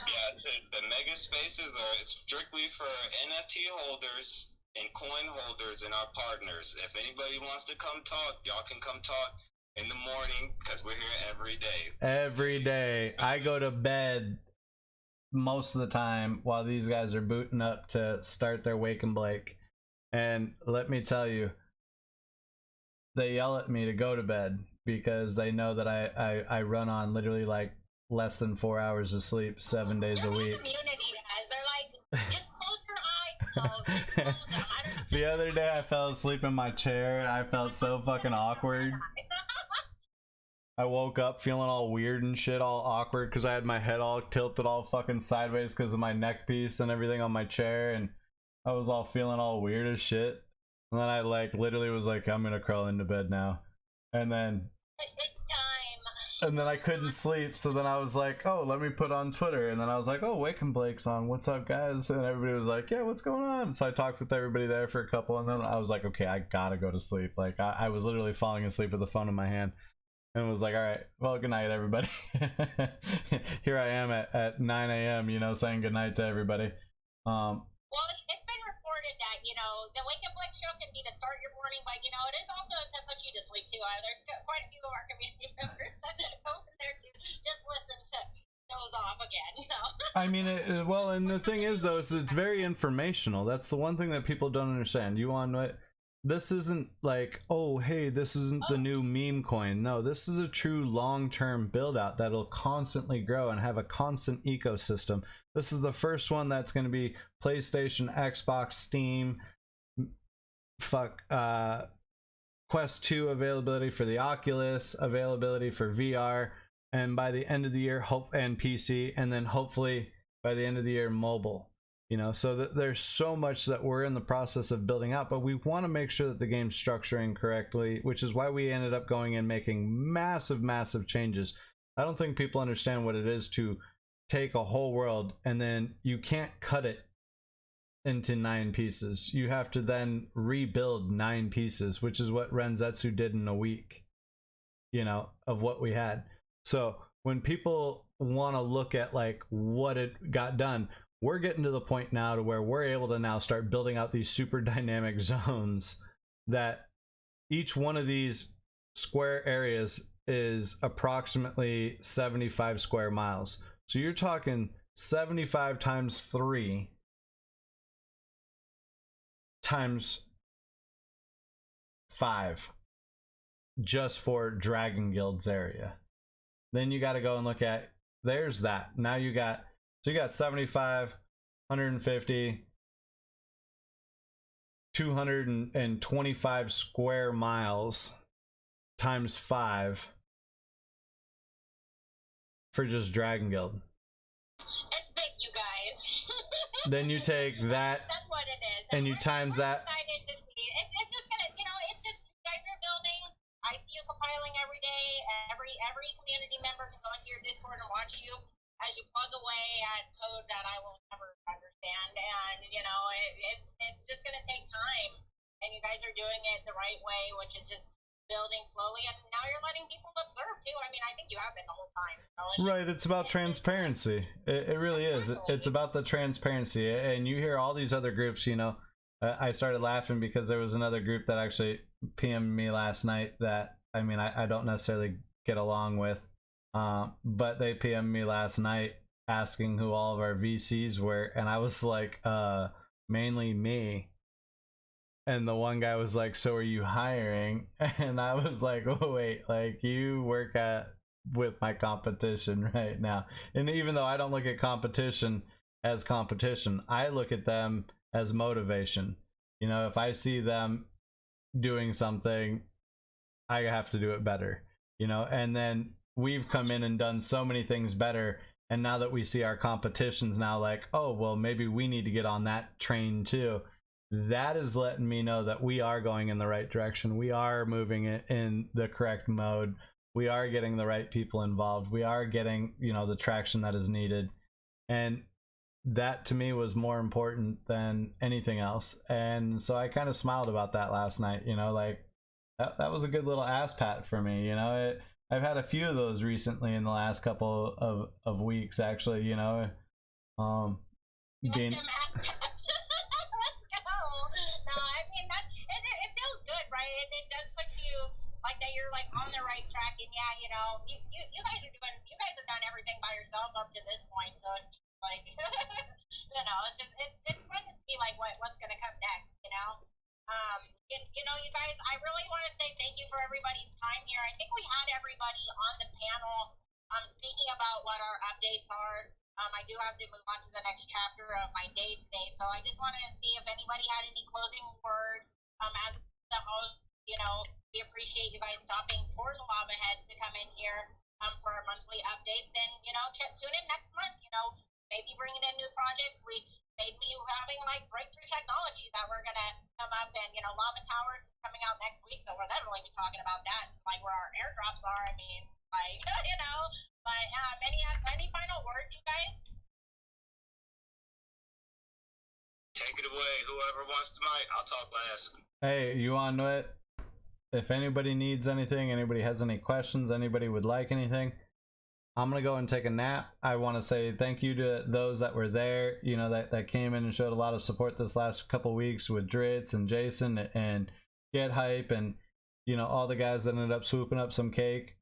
Yeah, the mega spaces are strictly for NFT holders and coin holders and our partners. If anybody wants to come talk, y'all can come talk in the morning, because we're here every day. Every day. I go to bed most of the time while these guys are booting up to start their Wake and Blake. And let me tell you, they yell at me to go to bed because they know that I run on literally like less than 4 hours of sleep 7 days a week. Community guys, they're like, just close your eyes. Just close them. The other day I fell asleep in my chair and I felt so fucking awkward. I woke up feeling all weird and shit, all awkward, because I had my head all tilted all fucking sideways because of my neck piece and everything on my chair, and I was all feeling all weird as shit. And then I like literally was like, I'm gonna crawl into bed now. And then it's time. And then I couldn't sleep, so then I was like, oh, let me put on Twitter. And then I was like, oh, Wake and Blake's on. What's up, guys? And everybody was like, yeah, what's going on? So I talked with everybody there for a couple, and then I was like, okay, I gotta go to sleep. Like, I was literally falling asleep with the phone in my hand. And was like, all right, well, good night, everybody. Here I am at 9 a.m., you know, saying good night to everybody. Well, it's been reported that, you know, the Wake and Blake show can be to start your morning, but, you know, it is also to put you to sleep, too. There's quite a few of our community members that go in there to just listen to doze off again, you know. I mean, well, and the thing is, though, is it's very informational. That's the one thing that people don't understand. You want what? this isn't like, oh, hey, this isn't the new meme coin. No, this is a true long-term build out that'll constantly grow and have a constant ecosystem. This is the first one that's going to be PlayStation, Xbox, Steam, Quest 2 availability for the Oculus, availability for VR, and by the end of the year, and PC, and then hopefully by the end of the year, mobile. You know, so there's so much that we're in the process of building out, but we want to make sure that the game's structuring correctly, which is why we ended up going and making massive changes. I don't think people understand what it is to take a whole world and then you can't cut it into 9 pieces. You have to then rebuild 9 pieces, which is what Renzetsu did in a week, you know, of what we had. So when people want to look at like what it got done, we're getting to the point now to where we're able to now start building out these super dynamic zones that each one of these square areas is approximately 75 square miles. So you're talking 75 times 3 times 5 just for Dragon Guild's area. Then you got to go and look at, there's that. Now you got, so you got 75, 150, 225 square miles times 5 for just Dragon Guild. It's big, you guys. Then you take that. That's what it is. And you times that. Excited to see. It's just gonna, you know, it's just, you guys are building. I see you compiling every day. Every community member can go into your Discord and watch you as you plug away at code that I will never understand, and you know, it's just gonna take time, and you guys are doing it the right way, which is just building slowly, and now you're letting people observe too. I mean, I think you have been the whole time. So Right, it's about transparency. It really is. It's about the transparency, and you hear all these other groups. You know, I started laughing because there was another group that actually PM'd me last night that, I mean, I don't necessarily get along with. But they PM'd me last night asking who all of our VCs were, and I was like, mainly me. And the one guy was like, so are you hiring? And I was like, oh wait, like you work with my competition right now. And even though I don't look at competition as competition, I look at them as motivation. You know, if I see them doing something, I have to do it better, you know. And then we've come in and done so many things better, and now that we see our competitions now like, oh well, maybe we need to get on that train too, that is letting me know that we are going in the right direction. We are moving it in the correct mode. We are getting the right people involved. We are getting, you know, the traction that is needed, and that to me was more important than anything else. And so I kind of smiled about that last night, you know, like that was a good little ass pat for me, you know. I've had a few of those recently in the last couple of weeks, actually, you know. Let's go. No, I mean, it feels good, right? It does put you like that. You're like on the right track, and yeah, you know, you guys have done everything by yourselves up to this point, so it's like, you know, it's fun to see like what's gonna come next, you know. You know, you guys, I really want to say thank you for everybody's time here. I think we had everybody on the panel speaking about what our updates are. I do have to move on to the next chapter of my day today, so I just wanted to see if anybody had any closing words. As the host, you know, we appreciate you guys stopping for the Lava Heads to come in here for our monthly updates, and you know, tune in next month. You know, maybe bringing in new projects. We maybe having like breakthrough technology that we're gonna come up, and you know, Lava Towers is coming out next week, so we'll definitely be talking about that, like where our airdrops are. I mean, like you know. But any final words, you guys? Take it away. Whoever wants the mic, I'll talk last. Hey, you on it? If anybody needs anything, anybody has any questions, anybody would like anything, I'm gonna go and take a nap. I want to say thank you to those that were there, you know, that came in and showed a lot of support this last couple weeks with Dritz and Jason and Get Hype, and you know, all the guys that ended up swooping up some cake.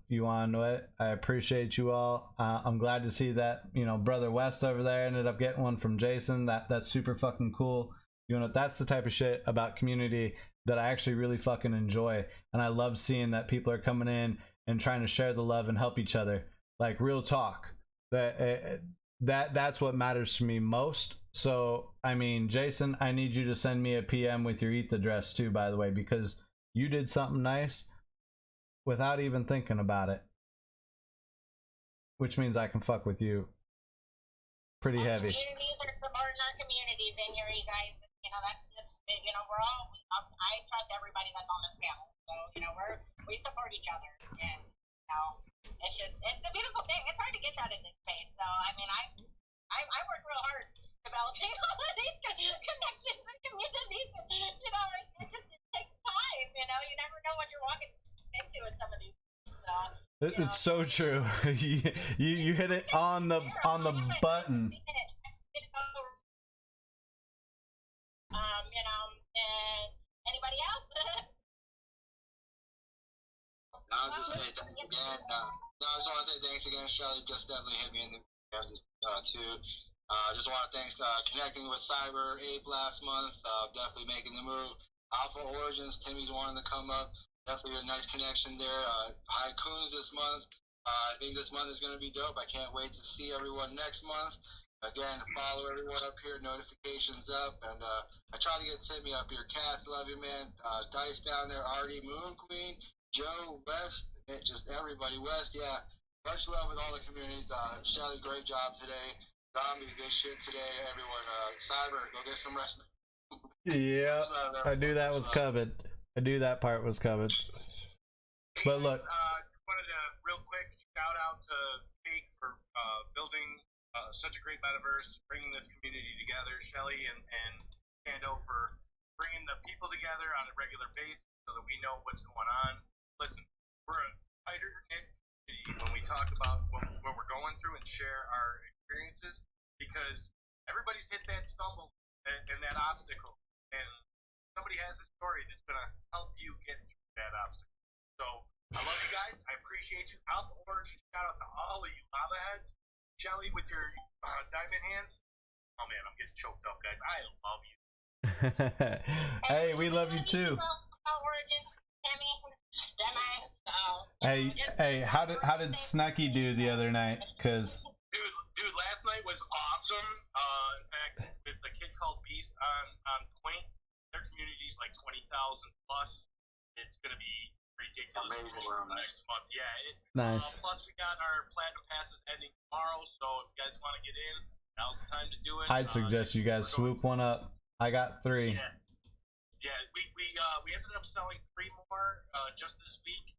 You want to know it? I appreciate you all. I'm glad to see that, you know, Brother West over there ended up getting one from Jason. That's super fucking cool. You know, that's the type of shit about community that I actually really fucking enjoy. And I love seeing that people are coming in and trying to share the love and help each other. Like, real talk. That's what matters to me most. So, I mean, Jason, I need you to send me a PM with your ETH address too, by the way, because you did something nice without even thinking about it. Which means I can fuck with you pretty heavy. Communities are supporting our communities in here, you guys. You know, that's just, you know, I trust everybody that's on this panel. So, you know, we support each other. And, you know, it's a beautiful thing. It's hard to get that in this space. So, I mean, I work real hard developing all of these connections and communities. And, you know, it takes time. You know, you never know what you're walking into in some of these. So, it's so true. you hit it on the button. You know, and anybody else? I'll just say thanks again. I just want to say thanks again, Shelly. Just definitely hit me in the too. Just want to thanks connecting with Cyber Ape last month. Definitely making the move. Alpha Origins, Timmy's wanting to come up. Definitely a nice connection there. Haikuns this month. I think this month is going to be dope. I can't wait to see everyone next month. Again, follow everyone up here, notifications up, and I try to get Timmy up here. Cats, love you, man. Dice down there, Artie, Moon Queen, Joe, West, just everybody. West, yeah, much love with all the communities. Shelly, great job today. Zombie, good shit today. Everyone, Cyber, go get some rest. Yeah, I knew that was coming. I knew that part was coming. But look, just wanted to real quick shout out to Cake for building such a great metaverse, bringing this community together. Shelly and Kando for bringing the people together on a regular basis so that we know what's going on. Listen, we're a tighter knit community when we talk about what we're going through and share our experiences, because everybody's hit that stumble and that obstacle, and somebody has a story that's going to help you get through that obstacle. So I love you guys. I appreciate you. Alpha Origin, shout out to all of you lava heads. Shelly with your diamond hands. Oh man, I'm getting choked up, guys. I love you. Hey, we love you too. Hey, how did Snucky do the other night? Cause dude, last night was awesome. In fact, with the kid called Beast on Point, their community's like 20,000 plus. It's gonna be ridiculous next month. Yeah. Nice. Plus, we got our platinum passes ending tomorrow, so if you guys want to get in, now's the time to do it. I'd suggest you guys swoop one up. I got 3. Yeah. We ended up selling 3 more just this week.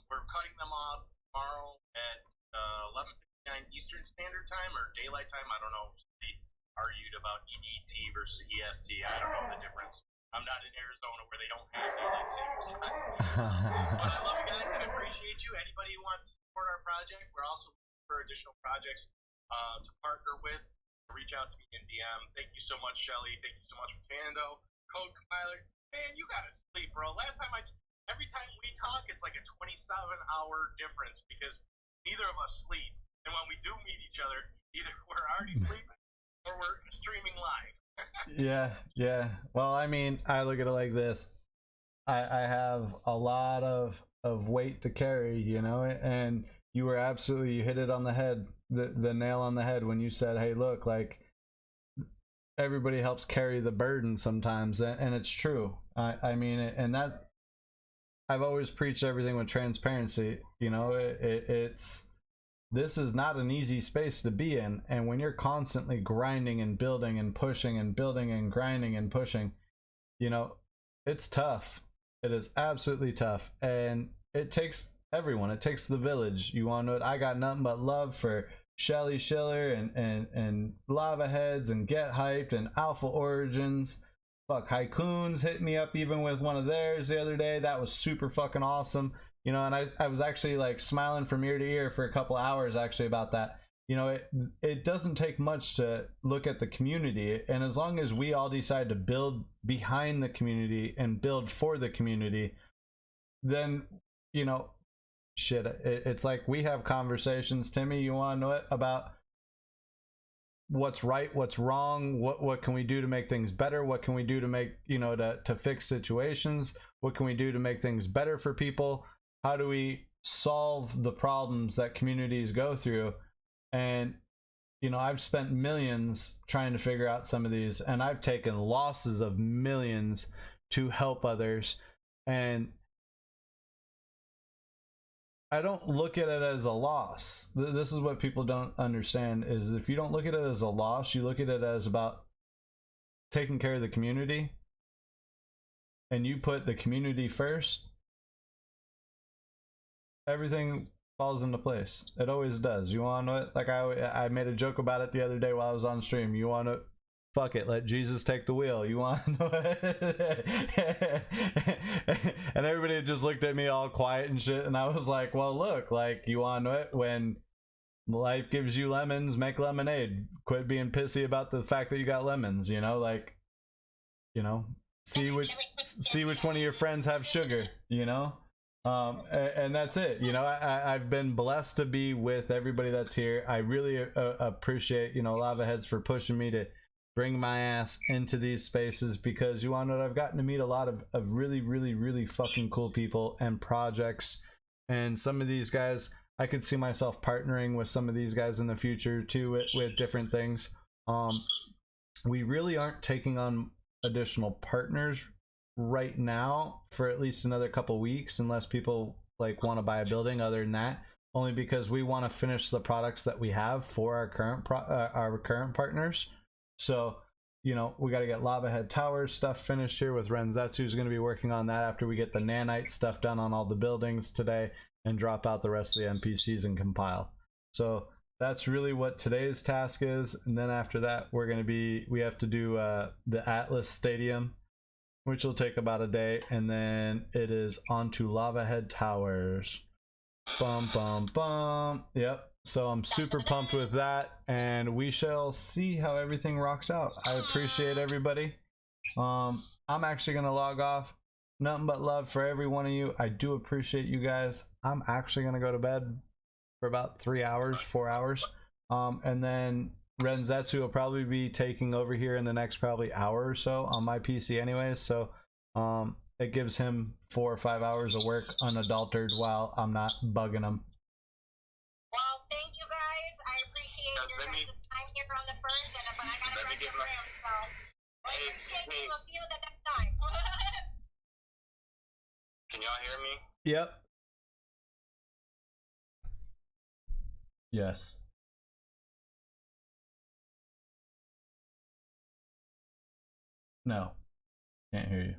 We're cutting them off tomorrow at 11:59 Eastern Standard Time or Daylight Time. I don't know. They argued about EET versus EST. I don't know the difference. I'm not in Arizona where they don't have daylight savings time. But I love you guys and appreciate you. Anybody who wants to support our project, we're also looking for additional projects to partner with. Reach out to me in DM. Thank you so much, Shelly. Thank you so much for Kando. Code Compiler. Man, you gotta sleep, bro. Every time we talk, it's like a 27-hour difference because neither of us sleep. And when we do meet each other, either we're already sleeping or we're streaming live. Yeah. Well, I mean, I look at it like this. I have a lot of weight to carry, you know, and you hit it on the head, the nail on the head when you said, hey, look, like everybody helps carry the burden sometimes, and it's true. I mean, and that I've always preached everything with transparency, you know, this is not an easy space to be in, and when you're constantly grinding and building and pushing and building and grinding and pushing, you know, it's tough. It is absolutely tough, and it takes everyone. It takes the village. You want to know it? I got nothing but love for Shelly Schiller and Lava Heads and Get Hyped and Alpha Origins. Fuck, Haikuns hit me up even with one of theirs the other day. That was super fucking awesome. You know, and I was actually like smiling from ear to ear for a couple hours actually about that. You know, it doesn't take much to look at the community, and as long as we all decide to build behind the community and build for the community, then, you know, shit, it's like we have conversations, Timmy, you want to know it, about what's right, what's wrong, what can we do to make things better, what can we do to make, you know, to fix situations, what can we do to make things better for people, how do we solve the problems that communities go through. And you know, I've spent millions trying to figure out some of these, and I've taken losses of millions to help others. And I don't look at it as a loss. This is what people don't understand, is if you don't look at it as a loss, you look at it as about taking care of the community, and you put the community first, everything falls into place. It always does. You want to know it? Like I made a joke about it the other day while I was on stream. You want to fuck it, let Jesus take the wheel. You want to know it? And everybody just looked at me all quiet and shit, and I was like, well, look, like, you want to know it? When life gives you lemons, make lemonade. Quit being pissy about the fact that you got lemons, you know, like, you know, see which one of your friends have sugar, you know. And that's it. You know, I've been blessed to be with everybody that's here. I really appreciate, you know, Lava Heads for pushing me to bring my ass into these spaces, because you want to know, I've gotten to meet a lot of really, really, really fucking cool people and projects. And some of these guys, I could see myself partnering with some of these guys in the future too, with different things. We really aren't taking on additional partners right now for at least another couple weeks, unless people like want to buy a building. Other than that, only because we want to finish the products that we have for our current partners. So, you know, we got to get Lava Head Towers stuff finished here with Renzetsu, who's going to be working on that after we get the nanite stuff done on all the buildings today and drop out the rest of the NPCs and compile. So that's really what today's task is. And then after that, we have to do the Atlas Stadium, which will take about a day, and then it is on to Lava Head Towers. Bum bum bum. Yep. So I'm super pumped with that, and we shall see how everything rocks out. I appreciate everybody. I'm actually gonna log off. Nothing but love for every one of you. I do appreciate you guys. I'm actually gonna go to bed for about 3 hours, 4 hours, and then Renzetsu will probably be taking over here in the next probably hour or so on my PC anyways, so it gives him 4 or 5 hours of work unadulterated while I'm not bugging him. Well, thank you guys. I appreciate your guys' time here on the first, but I gotta run the room, so I appreciate you. We'll see you the next time. Can y'all hear me? Yep. Yes. No, can't hear you.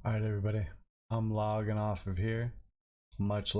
All right, everybody. I'm logging off of here. Much love.